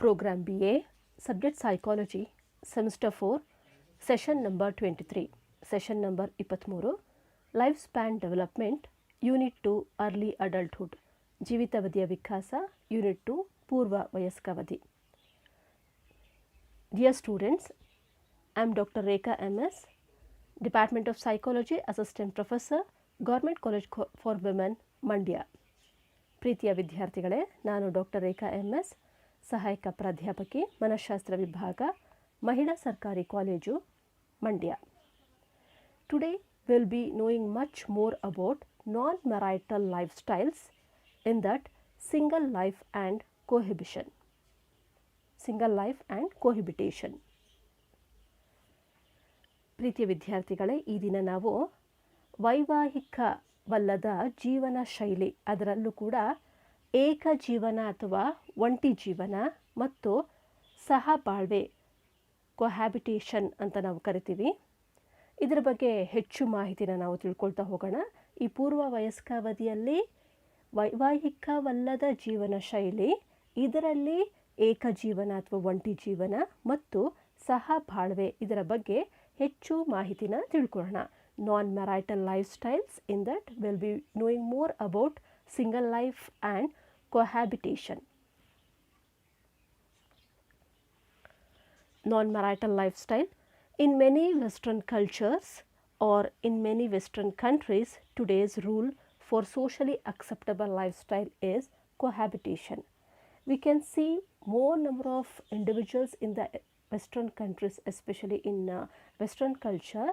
Program BA, Subject Psychology, Semester 4, Session number 23, Session number 23, Lifespan Development, Unit 2, Early Adulthood, ಜೀವಿತಾವಧಿಯ ವಿಕಾಸ, Unit 2, ಪೂರ್ವ ವಯಸ್ಕಾವಧಿ. Dear students, I am Dr. Rekha MS, Department of Psychology, Assistant Professor, Government College for Women, Mandya. ಪ್ರೀತಿಯ ವಿದ್ಯಾರ್ಥಿಗಳೇ, ನಾನು doctor ರೇಖಾ MS, ಸಹಾಯಕ ಪ್ರಾಧ್ಯಾಪಕಿ, ಮನಃಶಾಸ್ತ್ರ ವಿಭಾಗ, ಮಹಿಳಾ ಸರ್ಕಾರಿ college, Mandya. Today we will be knowing much more about non-marital lifestyles, in that single life and cohabitation. Single life and cohabitation. ಪ್ರೀತಿಯ ವಿದ್ಯಾರ್ಥಿಗಳೇ, ಈ ದಿನ ನಾವು ವೈವಾಹಿಕವಲ್ಲದ ಜೀವನ ಶೈಲಿ, ಅದರಲ್ಲೂ ಕೂಡ ಏಕ ಜೀವನ ಅಥವಾ ಒಂಟಿ ಜೀವನ ಮತ್ತು ಸಹಬಾಳ್ವೆ, ಕೊಹ್ಯಾಬಿಟೇಷನ್ ಅಂತ ನಾವು ಕರಿತೀವಿ, ಇದರ ಬಗ್ಗೆ ಹೆಚ್ಚು ಮಾಹಿತಿನ ನಾವು ತಿಳ್ಕೊಳ್ತಾ ಹೋಗೋಣ. ಈ ಪೂರ್ವ ವಯಸ್ಕಾವಧಿಯಲ್ಲಿ ವೈವಾಹಿಕವಲ್ಲದ ಜೀವನ ಶೈಲಿ, ಇದರಲ್ಲಿ ಏಕ ಜೀವನ ಅಥವಾ ಒಂಟಿ ಜೀವನ ಮತ್ತು ಸಹಬಾಳ್ವೆ, ಇದರ ಬಗ್ಗೆ ಹೆಚ್ಚು ಮಾಹಿತಿನ ತಿಳ್ಕೊಳ್ಳೋಣ. Non-marital lifestyles, in that we will be knowing more about single life and cohabitation. Non-marital lifestyle. In many Western cultures or in many Western countries, today's rule for socially acceptable lifestyle is cohabitation. We can see more number of individuals in the Western countries, especially in Western culture,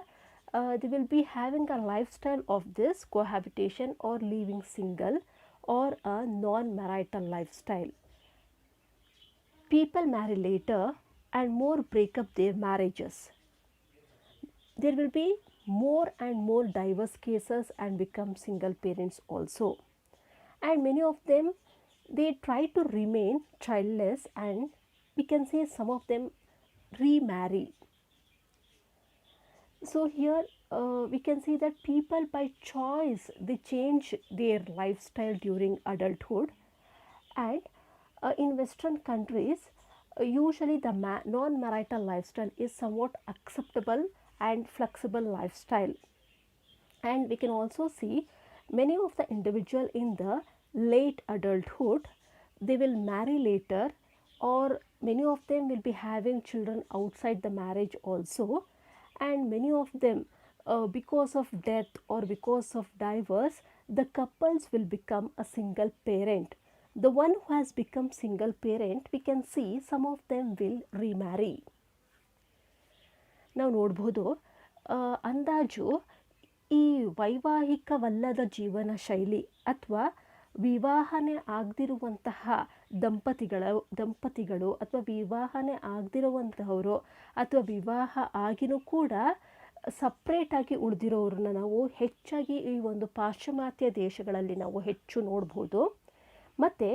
they will be having a lifestyle of this cohabitation or living single or a non-marital lifestyle. People marry later and more break up their marriages. There will be more and more diverse cases and become single parents also. And many of them, they try to remain childless, and we can say some of them remarry. So here we can see that people by choice, they change their lifestyle during adulthood, and in Western countries usually the non-marital lifestyle is somewhat acceptable and flexible lifestyle. And we can also see many of the individual in the late adulthood, they will marry later, or many of them will be having children outside the marriage also. And many of them, because of death or because of divorce, the couples will become a single parent. The one who has become single parent, we can see some of them will remarry. ನಾವು ನೋಡ್ಬೋದು, ಅಂದಾಜು ಈ ವೈವಾಹಿಕವಲ್ಲದ ಜೀವನ ಶೈಲಿ ಅಥವಾ ವಿವಾಹನೆ ಆಗದಿರುವಂತಹ ದಂಪತಿಗಳು ಅಥವಾ ವಿವಾಹನೆ ಆಗದಿರುವಂತಹವರು ಅಥವಾ ವಿವಾಹ ಆಗಿನೂ ಕೂಡ ಸಪ್ರೇಟಾಗಿ ಉಳಿದಿರೋರನ್ನ ನಾವು ಹೆಚ್ಚಾಗಿ ಈ ಒಂದು ಪಾಶ್ಚಿಮಾತ್ಯ ದೇಶಗಳಲ್ಲಿ ನಾವು ಹೆಚ್ಚು ನೋಡ್ಬೋದು. ಮತ್ತು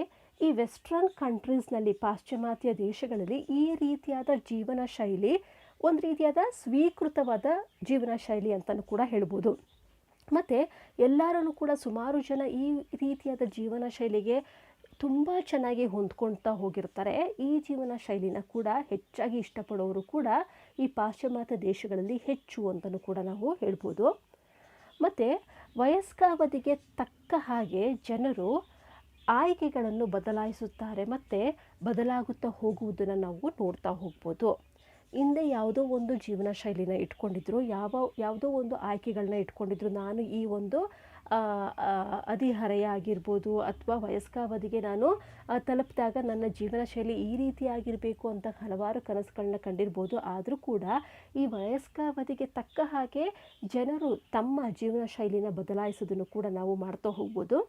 ಈ ವೆಸ್ಟರ್ನ್ ಕಂಟ್ರೀಸ್ನಲ್ಲಿ, ಪಾಶ್ಚಿಮಾತ್ಯ ದೇಶಗಳಲ್ಲಿ ಈ ರೀತಿಯಾದ ಜೀವನ ಶೈಲಿ ಒಂದು ರೀತಿಯಾದ ಸ್ವೀಕೃತವಾದ ಜೀವನ ಶೈಲಿ ಅಂತಲೂ ಕೂಡ ಹೇಳ್ಬೋದು. ಮತ್ತು ಎಲ್ಲರೂ ಕೂಡ ಸುಮಾರು ಜನ ಈ ರೀತಿಯಾದ ಜೀವನ ಶೈಲಿಗೆ ತುಂಬ ಚೆನ್ನಾಗಿ ಹೊಂದ್ಕೊಳ್ತಾ ಹೋಗಿರ್ತಾರೆ. ಈ ಜೀವನ ಶೈಲಿನ ಕೂಡ ಹೆಚ್ಚಾಗಿ ಇಷ್ಟಪಡೋರು ಕೂಡ ಈ ಪಾಶ್ಚಿಮಾತ್ಯ ದೇಶಗಳಲ್ಲಿ ಹೆಚ್ಚು ಅಂತಲೂ ಕೂಡ ನಾವು ಹೇಳ್ಬೋದು. ಮತ್ತು ವಯಸ್ಕಾವಧಿಗೆ ತಕ್ಕ ಹಾಗೆ ಜನರು ಆಯ್ಕೆಗಳನ್ನು ಬದಲಾಯಿಸುತ್ತಾರೆ ಮತ್ತು ಬದಲಾಗುತ್ತಾ ಹೋಗುವುದನ್ನು ನಾವು ನೋಡ್ತಾ ಹೋಗ್ಬೋದು. ಹಿಂದೆ ಯಾವುದೋ ಒಂದು ಜೀವನ ಶೈಲಿನ ಇಟ್ಕೊಂಡಿದ್ರು, ಯಾವುದೋ ಒಂದು ಆಯ್ಕೆಗಳನ್ನ ಇಟ್ಕೊಂಡಿದ್ರು. ನಾನು ಈ ಒಂದು ಹದಿಹರೆಯ ಆಗಿರ್ಬೋದು ಅಥವಾ ವಯಸ್ಕಾವಧಿಗೆ ನಾನು ತಲುಪಿದಾಗ ನನ್ನ ಜೀವನ ಶೈಲಿ ಈ ರೀತಿಯಾಗಿರಬೇಕು ಅಂತ ಹಲವಾರು ಕನಸುಗಳನ್ನ ಕಂಡಿರ್ಬೋದು. ಆದರೂ ಕೂಡ ಈ ವಯಸ್ಕಾವಧಿಗೆ ತಕ್ಕ ಹಾಗೆ ಜನರು ತಮ್ಮ ಜೀವನ ಶೈಲಿನ ಬದಲಾಯಿಸೋದನ್ನು ಕೂಡ ನಾವು ಮಾಡ್ತಾ ಹೋಗ್ಬೋದು.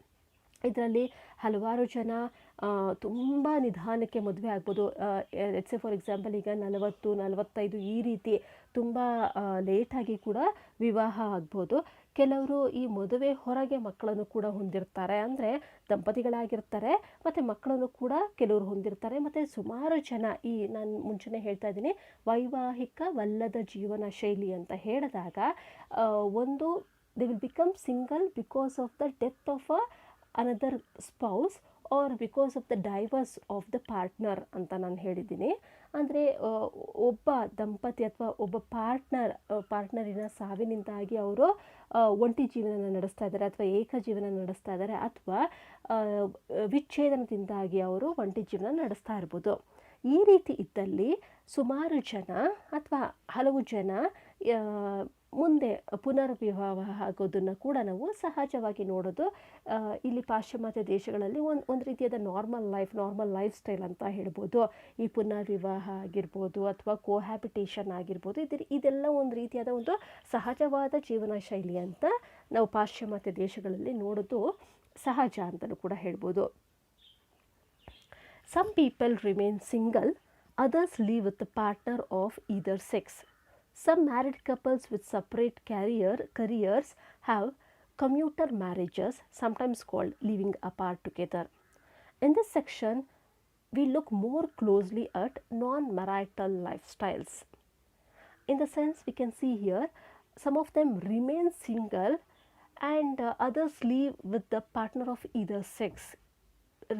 ಇದರಲ್ಲಿ ಹಲವಾರು ಜನ ತುಂಬ ನಿಧಾನಕ್ಕೆ ಮದುವೆ ಆಗ್ಬೋದು. ಲೆಟ್ಸ್ ಸೇ ಫಾರ್ ಎಕ್ಸಾಂಪಲ್, ಈಗ 40-45 ಈ ರೀತಿ ತುಂಬ ಲೇಟಾಗಿ ಕೂಡ ವಿವಾಹ ಆಗ್ಬೋದು. ಕೆಲವರು ಈ ಮದುವೆ ಹೊರಗೆ ಮಕ್ಕಳನ್ನು ಕೂಡ ಹೊಂದಿರ್ತಾರೆ, ಅಂದರೆ ದಂಪತಿಗಳಾಗಿರ್ತಾರೆ ಮತ್ತು ಮಕ್ಕಳನ್ನು ಕೂಡ ಕೆಲವರು ಹೊಂದಿರ್ತಾರೆ. ಮತ್ತು ಸುಮಾರು ಜನ, ಈ ನಾನು ಮುಂಚೆನೇ ಹೇಳ್ತಾ ಇದ್ದೀನಿ, ವೈವಾಹಿಕವಲ್ಲದ ಜೀವನ ಶೈಲಿ ಅಂತ ಹೇಳಿದಾಗ ಒಂದು they will become single because of the death of another spouse or because of the divorce of the partner ಅಂತ ನಾನು ಹೇಳಿದ್ದೀನಿ. ಅಂದರೆ ಒಬ್ಬ ದಂಪತಿ ಅಥವಾ ಒಬ್ಬ ಪಾರ್ಟ್ನರಿನ ಸಾವಿನಿಂದಾಗಿ ಅವರು ಒಂಟಿ ಜೀವನ ನಡೆಸ್ತಾ ಇದ್ದಾರೆ ಅಥವಾ ಏಕ ಜೀವನ ನಡೆಸ್ತಾ ಇದ್ದಾರೆ, ಅಥವಾ ವಿಚ್ಛೇದನದಿಂದಾಗಿ ಅವರು ಒಂಟಿ ಜೀವನ ನಡೆಸ್ತಾ ಇರ್ಬೋದು. ಈ ರೀತಿ ಇದ್ದಲ್ಲಿ ಸುಮಾರು ಜನ ಅಥವಾ ಹಲವು ಜನ ಮುಂದೆ ಪುನರ್ವಿವಾಹ ಆಗೋದನ್ನು ಕೂಡ ನಾವು ಸಹಜವಾಗಿ ನೋಡೋದು ಇಲ್ಲಿ ಪಾಶ್ಚಿಮಾತ್ಯ ದೇಶಗಳಲ್ಲಿ ಒಂದು ರೀತಿಯಾದ ನಾರ್ಮಲ್ ಲೈಫ್ ಸ್ಟೈಲ್ ಅಂತ ಹೇಳ್ಬೋದು. ಈ ಪುನರ್ವಿವಾಹ ಆಗಿರ್ಬೋದು ಅಥವಾ ಕೋಹ್ಯಾಬಿಟೇಷನ್ ಆಗಿರ್ಬೋದು, ಇದೆಲ್ಲ ಒಂದು ರೀತಿಯಾದ ಒಂದು ಸಹಜವಾದ ಜೀವನ ಶೈಲಿ ಅಂತ ನಾವು ಪಾಶ್ಚಿಮಾತ್ಯ ದೇಶಗಳಲ್ಲಿ ನೋಡೋದು ಸಹಜ ಅಂತಲೂ ಕೂಡ ಹೇಳ್ಬೋದು. Some people remain single, others live with the partner of either sex. Some married couples with separate careers have commuter marriages, sometimes called living apart together. In this section, we look more closely at non-marital lifestyles. In the sense, we can see here, some of them remain single and others live with the partner of either sex.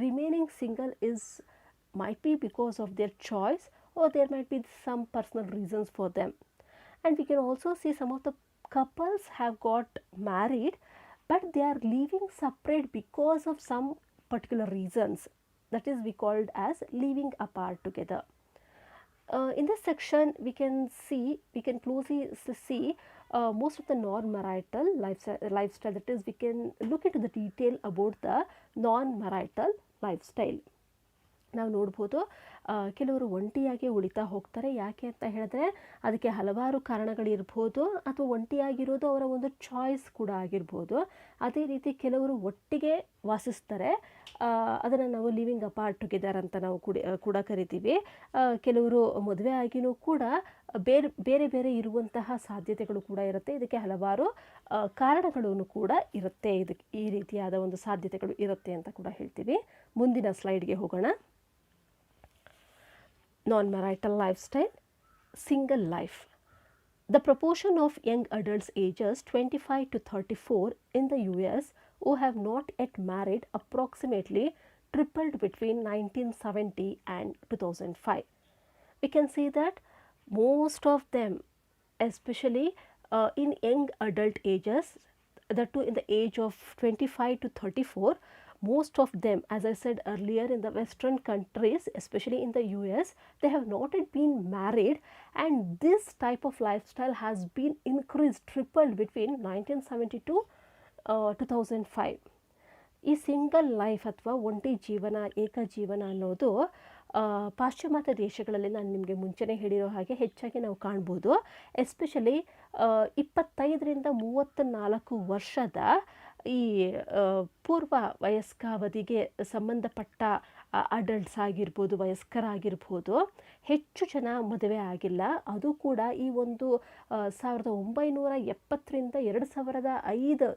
Remaining single might be because of their choice, or there might be some personal reasons for them. And we can also see some of the couples have got married, but they are living separate because of some particular reasons. That is, we called as living apart together. In this section, we can closely see most of the non-marital lifestyle. That is, we can look into the detail about the non-marital lifestyle. ನಾವು ನೋಡ್ಬೋದು ಕೆಲವರು ಒಂಟಿಯಾಗಿ ಉಳಿತಾ ಹೋಗ್ತಾರೆ. ಯಾಕೆ ಅಂತ ಹೇಳಿದ್ರೆ ಅದಕ್ಕೆ ಹಲವಾರು ಕಾರಣಗಳಿರ್ಬೋದು, ಅಥವಾ ಒಂಟಿಯಾಗಿರೋದು ಅವರ ಒಂದು ಚಾಯ್ಸ್ ಕೂಡ ಆಗಿರ್ಬೋದು. ಅದೇ ರೀತಿ ಕೆಲವರು ಒಟ್ಟಿಗೆ ವಾಸಿಸ್ತಾರೆ, ಅದನ್ನು ನಾವು ಲಿವಿಂಗ್ ಅಪಾರ್ಟ್ ಟುಗೆದರ್ ಅಂತ ನಾವು ಕೂಡ ಕರಿತೀವಿ. ಕೆಲವರು ಮದುವೆ ಆಗಿನೂ ಕೂಡ ಬೇರೆ ಬೇರೆ ಇರುವಂತಹ ಸಾಧ್ಯತೆಗಳು ಕೂಡ ಇರುತ್ತೆ. ಇದಕ್ಕೆ ಹಲವಾರು ಕಾರಣಗಳನ್ನು ಕೂಡ ಇರುತ್ತೆ. ಈ ರೀತಿಯಾದ ಒಂದು ಸಾಧ್ಯತೆಗಳು ಇರುತ್ತೆ ಅಂತ ಕೂಡ ಹೇಳ್ತೀವಿ. ಮುಂದಿನ ಸ್ಲೈಡ್ಗೆ ಹೋಗೋಣ. Non-marital lifestyle, single life. The proportion of young adults ages 25 to 34 in the US who have not yet married approximately tripled between 1970 and 2005. We can see that most of them, especially in young adult ages, that too in the age of 25 to 34, most of them, as I said earlier, in the Western countries, especially in the US, they have not yet been married, and this type of lifestyle has been increased, tripled between 1970 to 2005. ಈ single life ಅಥವಾ ಒಂಟಿ ಜೀವನ, ಏಕ ಜೀವನ ಅನ್ನೋದು ಪಾಶ್ಚಿಮಾತ್ಯ ದೇಶಗಳಲ್ಲಿ ನಾನು ನಿಮಗೆ ಮುಂಚೆನೇ ಹೇಳಿರೋ ಹಾಗೆ ಹೆಚ್ಚಾಗಿ ನಾವು ಕಾಣ್ಬೋದು. ಎಸ್ಪೆಷಲಿ 25ರಿಂದ 34 ವರ್ಷದ ಈ ಪೂರ್ವ ವಯಸ್ಕಾವಧಿಗೆ ಸಂಬಂಧಪಟ್ಟ ಅಡಲ್ಟ್ಸ್ ಆಗಿರ್ಬೋದು, ವಯಸ್ಕರಾಗಿರ್ಬೋದು, ಹೆಚ್ಚು ಜನ ಮದುವೆ ಆಗಿಲ್ಲ. ಅದು ಕೂಡ ಈ ಒಂದು 1970ರಿಂದ 2005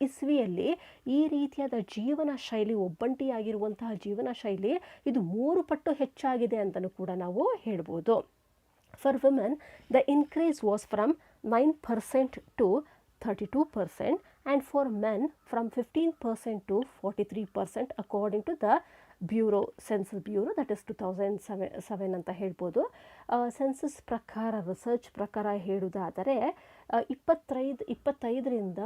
ಇಸ್ವಿಯಲ್ಲಿ ಈ ರೀತಿಯಾದ ಜೀವನ ಶೈಲಿ, ಒಬ್ಬಂಟಿಯಾಗಿರುವಂತಹ ಜೀವನ ಶೈಲಿ ಇದು 3 ಪಟ್ಟು ಹೆಚ್ಚಾಗಿದೆ ಅಂತಲೂ ಕೂಡ ನಾವು ಹೇಳ್ಬೋದು. For women the increase was from 9% to 32%, and for men from 15% to 43% according to the Census Bureau, that is 2007 ಅಂತ ಹೇಳ್ಬೋದು. ಸೆನ್ಸಸ್ ಪ್ರಕಾರ, ರಿಸರ್ಚ್ ಪ್ರಕಾರ ಹೇಳುವುದಾದರೆ 25ರಿಂದ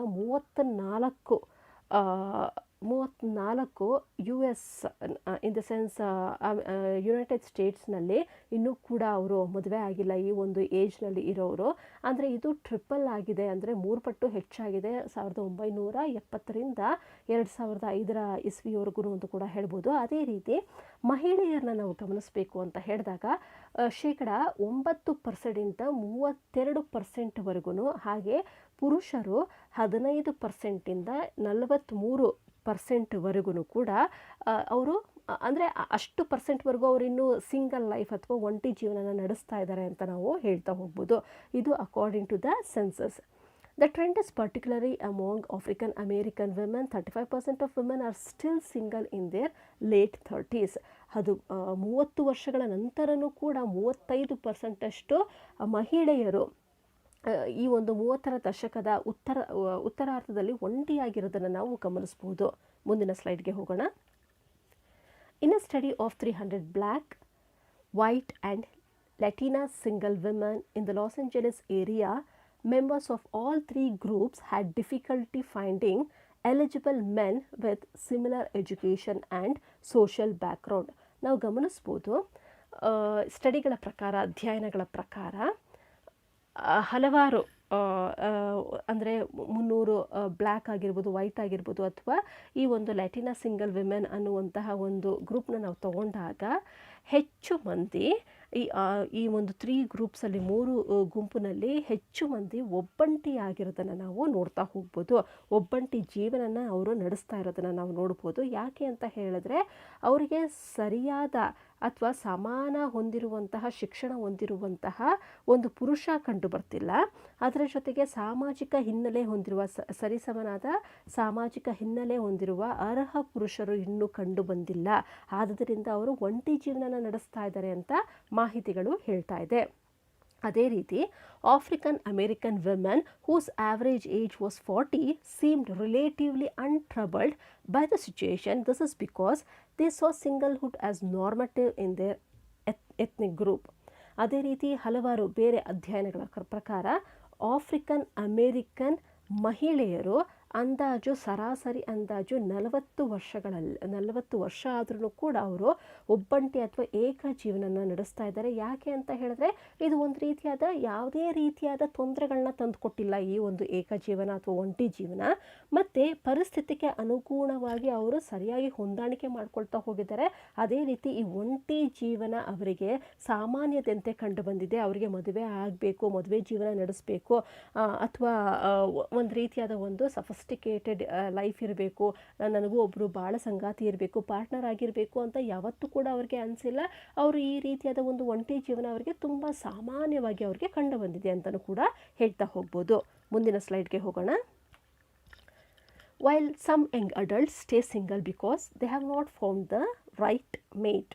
34 US in the sense United ಸ್ಟೇಟ್ಸ್ನಲ್ಲಿ ಇನ್ನೂ ಕೂಡ ಅವರು ಮದುವೆ ಆಗಿಲ್ಲ ಈ ಒಂದು ಏಜ್ನಲ್ಲಿ ಇರೋರು. ಅಂದರೆ ಇದು ಟ್ರಿಪಲ್ ಆಗಿದೆ, ಅಂದರೆ 3 ಪಟ್ಟು ಹೆಚ್ಚಾಗಿದೆ 1970ರಿಂದ 2005 ಇಸ್ವಿಯವರೆಗೂ ಅಂತ ಕೂಡ ಹೇಳ್ಬೋದು. ಅದೇ ರೀತಿ ಮಹಿಳೆಯರನ್ನ ನಾವು ಗಮನಿಸಬೇಕು ಅಂತ ಹೇಳಿದಾಗ 9%ರಿಂದ 32%ವರೆಗೂ, ಹಾಗೆ ಪುರುಷರು 15%ರಿಂದ 43%ವರೆಗೂ ಕೂಡ ಅವರು, ಅಂದರೆ ಅಷ್ಟು ಪರ್ಸೆಂಟ್ವರೆಗೂ ಅವರು ಇನ್ನೂ ಸಿಂಗಲ್ ಲೈಫ್ ಅಥವಾ ಒಂಟಿ ಜೀವನ ನಡೆಸ್ತಾ ಇದ್ದಾರೆ ಅಂತ ನಾವು ಹೇಳ್ತಾ ಹೋಗ್ಬೋದು. ಇದು according to the census. The trend is particularly among African American women. 35% of women are still single in their late 30s. ಅದು 30 ವರ್ಷಗಳ ನಂತರನೂ ಕೂಡ 35% ಮಹಿಳೆಯರು ಈ ಒಂದು 30ರ ದಶಕದ ಉತ್ತರಾರ್ಧದಲ್ಲಿ ಒಂಟಿಯಾಗಿರೋದನ್ನು ನಾವು ಗಮನಿಸ್ಬೋದು. ಮುಂದಿನ ಸ್ಲೈಡ್ಗೆ ಹೋಗೋಣ. In a study of 300 black, white and Latina single women in the Los Angeles area, members of all three groups had difficulty finding eligible men with similar education and social background. ನಾವು ಗಮನಿಸ್ಬೋದು, ಸ್ಟಡಿಗಳ ಪ್ರಕಾರ, ಅಧ್ಯಯನಗಳ ಪ್ರಕಾರ ಹಲವಾರು ಅಂದರೆ 300 black ಆಗಿರ್ಬೋದು, white ಆಗಿರ್ಬೋದು, ಅಥವಾ ಈ ಒಂದು ಲ್ಯಾಟಿನಾ ಸಿಂಗಲ್ ವಿಮೆನ್ ಅನ್ನುವಂತಹ ಒಂದು ಗ್ರೂಪ್ನ ನಾವು ತಗೊಂಡಾಗ ಹೆಚ್ಚು ಮಂದಿ ಈ ಒಂದು 3 ಗ್ರೂಪ್ಸಲ್ಲಿ 3 ಗುಂಪಿನಲ್ಲಿ ಹೆಚ್ಚು ಮಂದಿ ಒಬ್ಬಂಟಿಯಾಗಿರೋದನ್ನು ನಾವು ನೋಡ್ತಾ ಹೋಗ್ಬೋದು. ಒಬ್ಬಂಟಿ ಜೀವನನ ಅವರು ನಡೆಸ್ತಾ ಇರೋದನ್ನು ನಾವು ನೋಡ್ಬೋದು. ಯಾಕೆ ಅಂತ ಹೇಳಿದ್ರೆ ಅವರಿಗೆ ಸರಿಯಾದ ಅಥವಾ ಸಮಾನ ಹೊಂದಿರುವಂತಹ ಶಿಕ್ಷಣ ಹೊಂದಿರುವಂತಹ ಒಂದು ಪುರುಷ ಕಂಡು ಬರ್ತಿಲ್ಲ. ಅದರ ಜೊತೆಗೆ ಸಾಮಾಜಿಕ ಹಿನ್ನೆಲೆ ಹೊಂದಿರುವ ಸರಿಸಮನಾದ ಸಾಮಾಜಿಕ ಹಿನ್ನೆಲೆ ಹೊಂದಿರುವ ಅರ್ಹ ಪುರುಷರು ಇನ್ನೂ ಕಂಡು ಬಂದಿಲ್ಲ. ಆದ್ದರಿಂದ ಅವರು ಒಂಟಿ ಜೀವನನ ನಡೆಸ್ತಾ ಇದ್ದಾರೆ ಅಂತ ಮಾಹಿತಿಗಳು ಹೇಳ್ತಾ ಇದೆ. ಅದೇ ರೀತಿ African American women whose average age was 40 seemed relatively untroubled by the situation. This is because they saw singlehood as normative in their ethnic group. ಅದೇ ರೀತಿ ಹಲವಾರು ಬೇರೆ ಅಧ್ಯಯನಗಳ ಪ್ರಕಾರ ಆಫ್ರಿಕನ್ ಅಮೇರಿಕನ್ ಮಹಿಳೆಯರು ಸರಾಸರಿ ಅಂದಾಜು 40 ವರ್ಷ ಆದ್ರೂ ಕೂಡ ಅವರು ಒಬ್ಬಂಟಿ ಅಥವಾ ಏಕ ಜೀವನನ ನಡೆಸ್ತಾ ಇದ್ದಾರೆ. ಯಾಕೆ ಅಂತ ಹೇಳಿದ್ರೆ ಇದು ಒಂದು ರೀತಿಯಾದ ಯಾವುದೇ ರೀತಿಯಾದ ತೊಂದರೆಗಳನ್ನ ತಂದುಕೊಟ್ಟಿಲ್ಲ ಈ ಒಂದು ಏಕ ಜೀವನ ಅಥವಾ ಒಂಟಿ ಜೀವನ. ಮತ್ತು ಪರಿಸ್ಥಿತಿಗೆ ಅನುಗುಣವಾಗಿ ಅವರು ಸರಿಯಾಗಿ ಹೊಂದಾಣಿಕೆ ಮಾಡ್ಕೊಳ್ತಾ ಹೋಗಿದ್ದಾರೆ. ಅದೇ ರೀತಿ ಈ ಒಂಟಿ ಜೀವನ ಅವರಿಗೆ ಸಾಮಾನ್ಯದಂತೆ ಕಂಡು ಬಂದಿದೆ. ಅವರಿಗೆ ಮದುವೆ ಆಗಬೇಕು, ಮದುವೆ ಜೀವನ ನಡೆಸಬೇಕು, ಅಥವಾ ಒಂದು ರೀತಿಯಾದ ಒಂದು ಸಫಿಸ್ಟಿಕೇಟೆಡ್ ಲೈಫ್ ಇರಬೇಕು, ನನಗೂ ಒಬ್ಬರು ಬಾಳ ಸಂಗಾತಿ ಇರಬೇಕು, ಪಾರ್ಟ್ನರ್ ಆಗಿರಬೇಕು ಅಂತ ಯಾವತ್ತೂ ಕೂಡ ಅವ್ರಿಗೆ ಅನಿಸಿಲ್ಲ. ಅವರು ಈ ರೀತಿಯಾದ ಒಂದು ಒಂಟಿ ಜೀವನ ಅವರಿಗೆ ತುಂಬ ಸಾಮಾನ್ಯವಾಗಿ ಅವ್ರಿಗೆ ಕಂಡು ಬಂದಿದೆ ಅಂತಲೂ ಕೂಡ ಹೇಳ್ತಾ ಹೋಗ್ಬೋದು. ಮುಂದಿನ ಸ್ಲೈಡ್ಗೆ ಹೋಗೋಣ. While some young adults stay single because they have not found the right mate,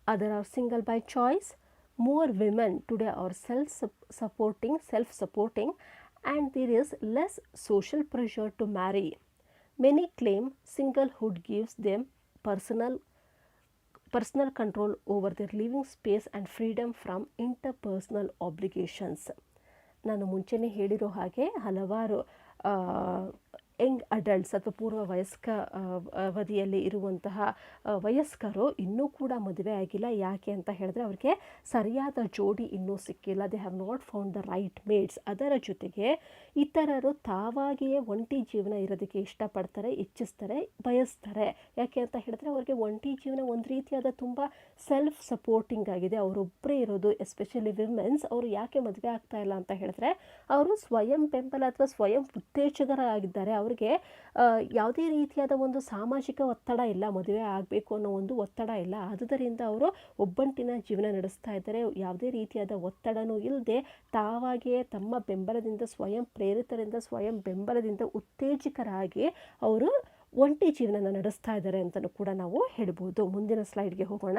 others are single by choice. More women today are self-supporting and there is less social pressure to marry. Many claim singlehood gives them personal control over their living space and freedom from interpersonal obligations. ನಾನು ಮುಂಚೆನೇ ಹೇಳಿರೋ ಹಾಗೆ ಹಲವಾರು Young adults ಅಥವಾ ಪೂರ್ವ ವಯಸ್ಕ ಅವಧಿಯಲ್ಲಿ ಇರುವಂತಹ ವಯಸ್ಕರು ಇನ್ನೂ ಕೂಡ ಮದುವೆ ಆಗಿಲ್ಲ. ಯಾಕೆ ಅಂತ ಹೇಳಿದ್ರೆ ಅವ್ರಿಗೆ ಸರಿಯಾದ ಜೋಡಿ ಇನ್ನೂ ಸಿಕ್ಕಿಲ್ಲ. They have not found the right mates. ಅದರ ಜೊತೆಗೆ ಇತರರು ತಾವಾಗಿಯೇ ಒಂಟಿ ಜೀವನ ಇರೋದಕ್ಕೆ ಇಷ್ಟಪಡ್ತಾರೆ, ಇಚ್ಛಿಸ್ತಾರೆ, ಬಯಸ್ತಾರೆ. ಯಾಕೆ ಅಂತ ಹೇಳಿದ್ರೆ ಅವ್ರಿಗೆ ಒಂಟಿ ಜೀವನ ಒಂದು ರೀತಿಯಾದ ತುಂಬ ಸೆಲ್ಫ್ ಸಪೋರ್ಟಿಂಗ್ ಆಗಿದೆ. ಅವರೊಬ್ಬರೇ ಇರೋದು, ಎಸ್ಪೆಷಲಿ ವಿಮೆನ್ಸ್. ಅವರು ಯಾಕೆ ಮದುವೆ ಆಗ್ತಾ ಇಲ್ಲ ಅಂತ ಹೇಳಿದ್ರೆ ಅವರು ಸ್ವಯಂ ಬೆಂಬಲ ಅಥವಾ ಸ್ವಯಂ ಉತ್ತೇಜಕರಾಗಿದ್ದಾರೆ. ಅವ್ರಿಗೆ ಯಾವುದೇ ರೀತಿಯಾದ ಒಂದು ಸಾಮಾಜಿಕ ಒತ್ತಡ ಇಲ್ಲ, ಮದುವೆ ಆಗಬೇಕು ಅನ್ನೋ ಒಂದು ಒತ್ತಡ ಇಲ್ಲ. ಆದುದರಿಂದ ಅವರು ಒಬ್ಬಂಟಿನ ಜೀವನ ನಡೆಸ್ತಾ ಇದ್ದಾರೆ. ಯಾವುದೇ ರೀತಿಯಾದ ಒತ್ತಡನೂ ಇಲ್ಲದೆ ತಾವಾಗಿಯೇ ತಮ್ಮ ಬೆಂಬಲದಿಂದ, ಸ್ವಯಂ ಪ್ರೇರಿತರಿಂದ, ಸ್ವಯಂ ಬೆಂಬಲದಿಂದ ಉತ್ತೇಜಕರಾಗಿ ಅವರು ಒಂಟಿ ಜೀವನ ನಡೆಸ್ತಾ ಇದ್ದಾರೆ ಅಂತಲೂ ಕೂಡ ನಾವು ಹೇಳ್ಬೋದು. ಮುಂದಿನ ಸ್ಲೈಡ್ಗೆ ಹೋಗೋಣ.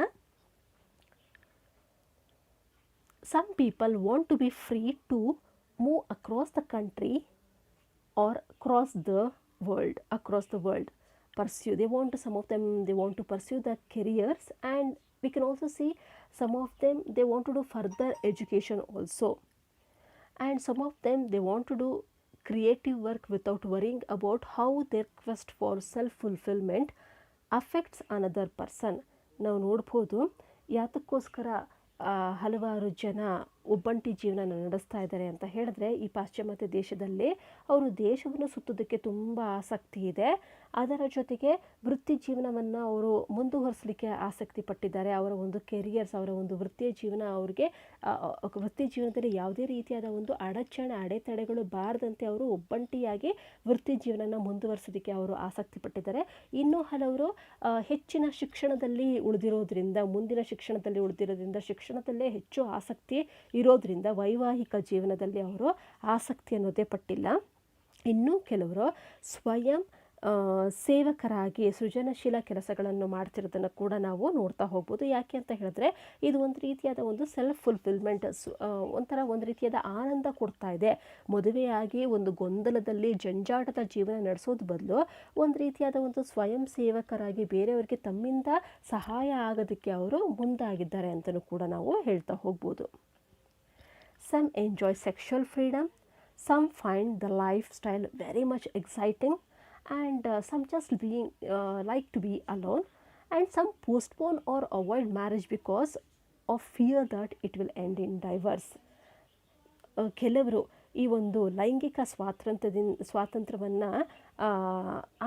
Some people want to be free to move across the country or across the world, pursue. Some of them they want to pursue their careers, and we can also see some of them they want to do further education also, and some of them they want to do creative work without worrying about how their quest for self fulfillment affects another person. ನಾವು ನೋಡ್ಬೋದು ಯಾತಕ್ಕೋಸ್ಕರ ಹಲವಾರು ಜನ ಒಬ್ಬಂಟಿ ಜೀವನ ನಡೆಸ್ತಾ ಇದ್ದಾರೆ ಅಂತ ಹೇಳಿದ್ರೆ, ಈ ಪಾಶ್ಚಿಮಾತ್ಯ ದೇಶದಲ್ಲಿ ಅವರು ದೇಶವನ್ನು ಸುತ್ತೋದಕ್ಕೆ ತುಂಬ ಆಸಕ್ತಿ ಇದೆ. ಅದರ ಜೊತೆಗೆ ವೃತ್ತಿ ಜೀವನವನ್ನು ಅವರು ಮುಂದುವರಿಸಲಿಕ್ಕೆ ಆಸಕ್ತಿ ಪಟ್ಟಿದ್ದಾರೆ. ಅವರ ಒಂದು ಕೆರಿಯರ್ಸ್, ಅವರ ಒಂದು ವೃತ್ತಿಯ ಜೀವನ, ಅವ್ರಿಗೆ ವೃತ್ತಿ ಜೀವನದಲ್ಲಿ ಯಾವುದೇ ರೀತಿಯಾದ ಒಂದು ಅಡೆತಡೆಗಳು ಬಾರದಂತೆ ಅವರು ಒಬ್ಬಂಟಿಯಾಗಿ ವೃತ್ತಿ ಜೀವನನ ಮುಂದುವರಿಸೋದಕ್ಕೆ ಅವರು ಆಸಕ್ತಿ ಪಟ್ಟಿದ್ದಾರೆ. ಇನ್ನೂ ಹಲವರು ಹೆಚ್ಚಿನ ಶಿಕ್ಷಣದಲ್ಲಿ ಉಳಿದಿರೋದ್ರಿಂದ, ಮುಂದಿನ ಶಿಕ್ಷಣದಲ್ಲಿ ಉಳಿದಿರೋದ್ರಿಂದ, ಶಿಕ್ಷಣದಲ್ಲೇ ಹೆಚ್ಚು ಆಸಕ್ತಿ ಇರೋದ್ರಿಂದ ವೈವಾಹಿಕ ಜೀವನದಲ್ಲಿ ಅವರು ಆಸಕ್ತಿ ಅನ್ನೋದೇ ಪಟ್ಟಿಲ್ಲ. ಇನ್ನೂ ಕೆಲವರು ಸ್ವಯಂ ಸೇವಕರಾಗಿ ಸೃಜನಶೀಲ ಕೆಲಸಗಳನ್ನು ಮಾಡ್ತಿರೋದನ್ನು ಕೂಡ ನಾವು ನೋಡ್ತಾ ಹೋಗ್ಬೋದು. ಯಾಕೆ ಅಂತ ಹೇಳಿದ್ರೆ ಇದು ಒಂದು ರೀತಿಯಾದ ಒಂದು ಸೆಲ್ಫ್ ಫುಲ್ಫಿಲ್ಮೆಂಟ್, ಒಂದು ರೀತಿಯಾದ ಆನಂದ ಕೊಡ್ತಾ ಇದೆ. ಮದುವೆಯಾಗಿ ಒಂದು ಗೊಂದಲದಲ್ಲಿ ಜಂಜಾಟದ ಜೀವನ ನಡೆಸೋದು ಬದಲು ಒಂದು ರೀತಿಯಾದ ಒಂದು ಸ್ವಯಂ ಸೇವಕರಾಗಿ ಬೇರೆಯವರಿಗೆ ತಮ್ಮಿಂದ ಸಹಾಯ ಆಗೋದಕ್ಕೆ ಅವರು ಮುಂದಾಗಿದ್ದಾರೆ ಅಂತಲೂ ಕೂಡ ನಾವು ಹೇಳ್ತಾ ಹೋಗ್ಬೋದು. Some enjoy sexual freedom, some find the lifestyle very much exciting, and some just being like to be alone, and some postpone or avoid marriage because of fear that it will end in divorce. ಕೆಲವರು ಈ ಒಂದು ಲೈಂಗಿಕ ಸ್ವಾತಂತ್ರ್ಯವನ್ನು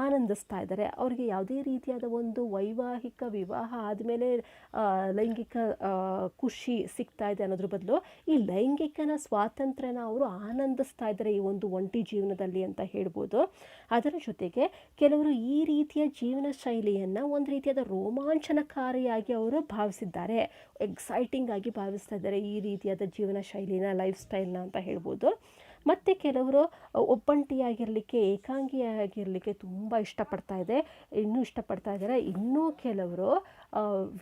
ಆನಂದಿಸ್ತಾ ಇದ್ದಾರೆ. ಅವರಿಗೆ ಯಾವುದೇ ರೀತಿಯಾದ ಒಂದು ವೈವಾಹಿಕ ವಿವಾಹ ಆದಮೇಲೆ ಲೈಂಗಿಕ ಖುಷಿ ಸಿಗ್ತಾ ಇದೆ ಅನ್ನೋದ್ರ ಬದಲು ಈ ಲೈಂಗಿಕನ ಸ್ವಾತಂತ್ರ್ಯನ ಅವರು ಆನಂದಿಸ್ತಾ ಇದ್ದಾರೆ ಈ ಒಂದು ಒಂಟಿ ಜೀವನದಲ್ಲಿ ಅಂತ ಹೇಳ್ಬೋದು. ಅದರ ಜೊತೆಗೆ ಕೆಲವರು ಈ ರೀತಿಯ ಜೀವನ ಶೈಲಿಯನ್ನು ಒಂದು ರೀತಿಯಾದ ರೋಮಾಂಚನಕಾರಿಯಾಗಿ ಅವರು ಭಾವಿಸಿದ್ದಾರೆ, ಎಕ್ಸೈಟಿಂಗ್ ಆಗಿ ಭಾವಿಸ್ತಾ ಇದ್ದಾರೆ ಈ ರೀತಿಯಾದ ಜೀವನ ಶೈಲಿನ, ಲೈಫ್ ಸ್ಟೈಲ್ನ ಅಂತ ಹೇಳ್ಬೋದು. ಮತ್ತು ಕೆಲವರು ಒಬ್ಬಂಟಿಯಾಗಿರಲಿಕ್ಕೆ, ಏಕಾಂಗಿಯಾಗಿರಲಿಕ್ಕೆ ತುಂಬ ಇಷ್ಟಪಡ್ತಾ ಇದ್ದಾರೆ. ಇನ್ನೂ ಕೆಲವರು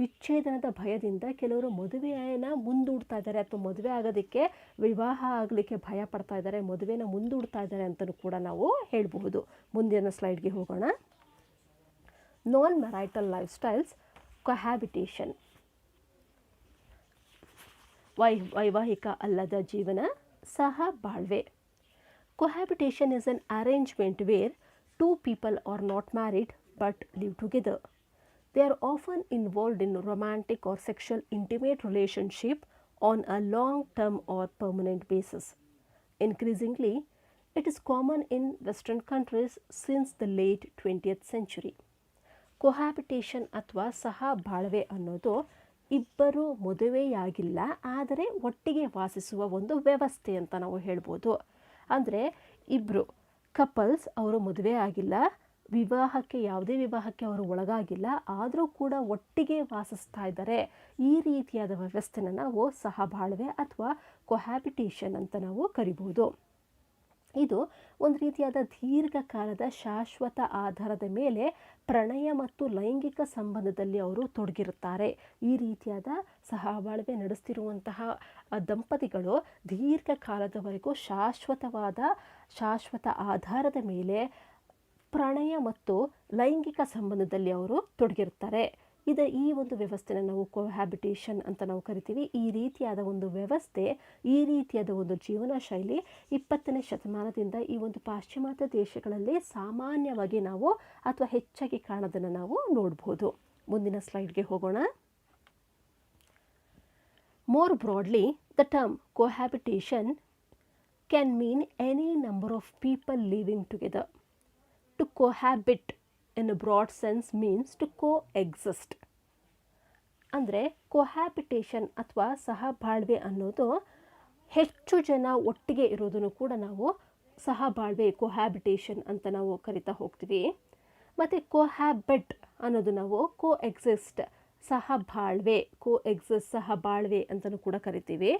ವಿಚ್ಛೇದನದ ಭಯದಿಂದ ಕೆಲವರು ಮದುವೆಯನ್ನು ಮುಂದೂಡ್ತಾ ಇದ್ದಾರೆ, ಅಥವಾ ಮದುವೆ ಆಗೋದಕ್ಕೆ, ವಿವಾಹ ಆಗಲಿಕ್ಕೆ ಭಯ ಪಡ್ತಾ ಇದ್ದಾರೆ, ಮದುವೆನ ಮುಂದೂಡ್ತಾ ಇದ್ದಾರೆ ಅಂತಲೂ ಕೂಡ ನಾವು ಹೇಳಬಹುದು. ಮುಂದಿನ ಸ್ಲೈಡ್ಗೆ ಹೋಗೋಣ. ನಾನ್ ಮ್ಯಾರಿಟಲ್ ಲೈಫ್ ಸ್ಟೈಲ್ಸ್, ಕೊಹ್ಯಾಬಿಟೇಷನ್, ವೈವಾಹಿಕ ಅಲ್ಲದ ಜೀವನ, ಸಹ ಬಾಳ್ವೆ. Cohabitation is an arrangement where two people are not married but live together. They are often involved in romantic or sexual intimate relationship on a long-term or permanent basis. Increasingly, it is common in Western countries since the late 20th century. Cohabitation ಅಥವಾ ಸಹ ಬಾಳ್ವೆ ಅನ್ನೋದು ಇಬ್ಬರು ಮದುವೆಯಾಗಿಲ್ಲ ಆದರೆ ಒಟ್ಟಿಗೆ ವಾಸಿಸುವ ಒಂದು ವ್ಯವಸ್ಥೆ ಅಂತ ನಾವು ಹೇಳ್ಬೋದು. ಅಂದರೆ ಇಬ್ಬರು ಕಪಲ್ಸ್ ಅವರು ಮದುವೆ ಆಗಿಲ್ಲ, ಯಾವುದೇ ವಿವಾಹಕ್ಕೆ ಅವರು ಒಳಗಾಗಿಲ್ಲ, ಆದರೂ ಕೂಡ ಒಟ್ಟಿಗೆ ವಾಸಿಸ್ತಾ ಇದ್ದಾರೆ. ಈ ರೀತಿಯಾದ ವ್ಯವಸ್ಥೆನ ನಾವು ಸಹಬಾಳ್ವೆ ಅಥವಾ ಕೊಹ್ಯಾಬಿಟೇಷನ್ ಅಂತ ನಾವು ಕರಿಬಹುದು. ಇದು ಒಂದು ರೀತಿಯಾದ ದೀರ್ಘಕಾಲದ ಶಾಶ್ವತ ಆಧಾರದ ಮೇಲೆ ಪ್ರಣಯ ಮತ್ತು ಲೈಂಗಿಕ ಸಂಬಂಧದಲ್ಲಿ ಅವರು ತೊಡಗಿರುತ್ತಾರೆ. ಈ ರೀತಿಯಾದ ಸಹಬಾಳ್ವೆ ನಡೆಸ್ತಿರುವಂತಹ ದಂಪತಿಗಳು ದೀರ್ಘಕಾಲದವರೆಗೂ ಶಾಶ್ವತ ಆಧಾರದ ಮೇಲೆ ಪ್ರಣಯ ಮತ್ತು ಲೈಂಗಿಕ ಸಂಬಂಧದಲ್ಲಿ ಅವರು ತೊಡಗಿರ್ತಾರೆ. ಈ ಒಂದು ವ್ಯವಸ್ಥೆನ ನಾವು ಕೊಹ್ಯಾಬಿಟೇಷನ್ ಅಂತ ನಾವು ಕರಿತೀವಿ. ಈ ರೀತಿಯಾದ ಒಂದು ವ್ಯವಸ್ಥೆ, ಈ ರೀತಿಯಾದ ಒಂದು ಜೀವನ ಶೈಲಿ 20ನೇ ಶತಮಾನದಿಂದ ಈ ಒಂದು ಪಾಶ್ಚಿಮಾತ್ಯ ದೇಶಗಳಲ್ಲಿ ಸಾಮಾನ್ಯವಾಗಿ ನಾವು ಅಥವಾ ಹೆಚ್ಚಾಗಿ ಕಾಣೋದನ್ನು ನಾವು ನೋಡ್ಬೋದು. ಮುಂದಿನ ಸ್ಲೈಡ್ಗೆ ಹೋಗೋಣ. More broadly, the term cohabitation can mean any number of people living together. To cohabit in a broad sense means to coexist. ಅಂದರೆ ಕೊಹ್ಯಾಬಿಟೇಷನ್ ಅಥವಾ ಸಹಬಾಳ್ವೆ ಅನ್ನೋದು ಹೆಚ್ಚು ಜನ ಒಟ್ಟಿಗೆ ಇರೋದನ್ನು ಕೂಡ ನಾವು ಸಹಬಾಳ್ವೆ, ಕೊಹ್ಯಾಬಿಟೇಷನ್ ಅಂತ ನಾವು ಕರಿತಾ ಹೋಗ್ತೀವಿ. ಮತ್ತು ಕೊಹ್ಯಾಬಿಟ್ ಅನ್ನೋದು ನಾವು ಕೋಎಕ್ಸಿಸ್ಟ್, ಸಹಬಾಳ್ವೆ ಅಂತಲೂ ಕೂಡ ಕರಿತೀವಿ.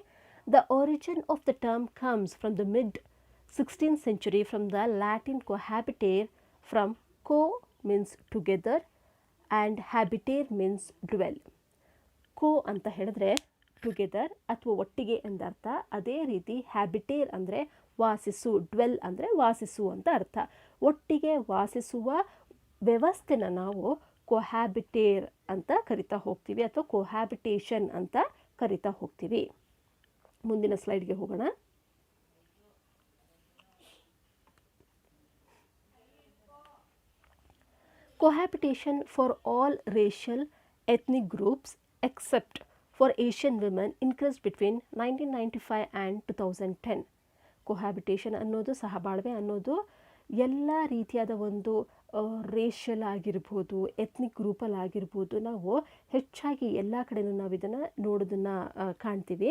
The origin of the term comes from the mid-16th century from the Latin cohabitere, from co means together and habitare means dwell. ಕೋ ಅಂತ ಹೇಳಿದ್ರೆ ಟುಗೆದರ್ ಅಥವಾ ಒಟ್ಟಿಗೆ ಎಂದರ್ಥ. ಅದೇ ರೀತಿ ಹ್ಯಾಬಿಟೇರ್ ಅಂದರೆ ವಾಸಿಸು, ಡ್ವೆಲ್ ಅಂದರೆ ವಾಸಿಸು ಅಂತ ಅರ್ಥ. ಒಟ್ಟಿಗೆ ವಾಸಿಸುವ ವ್ಯವಸ್ಥೆನ ನಾವು ಕೊಹ್ಯಾಬಿಟೇರ್ ಅಂತ ಕರಿತಾ ಹೋಗ್ತೀವಿ ಅಥವಾ ಕೊಹ್ಯಾಬಿಟೇಷನ್ ಅಂತ ಕರಿತಾ ಹೋಗ್ತೀವಿ. ಮುಂದಿನ ಸ್ಲೈಡ್ಗೆ ಹೋಗೋಣ. Cohabitation for all racial ethnic groups except for Asian women increased between 1995 and 2010. Cohabitation ಅನ್ನೋದು, ಸಹಬಾಳ್ವೆ ಅನ್ನೋದು ಎಲ್ಲ ರೀತಿಯಾದ ಒಂದು ರೇಷಲ್ ಆಗಿರ್ಬೋದು, ಎಥ್ನಿಕ್ ಗ್ರೂಪಲ್ಲಿ ಆಗಿರ್ಬೋದು, ನಾವು ಹೆಚ್ಚಾಗಿ ಎಲ್ಲ ಕಡೆಯೂ ನಾವು ಇದನ್ನು ನೋಡೋದನ್ನು ಕಾಣ್ತೀವಿ.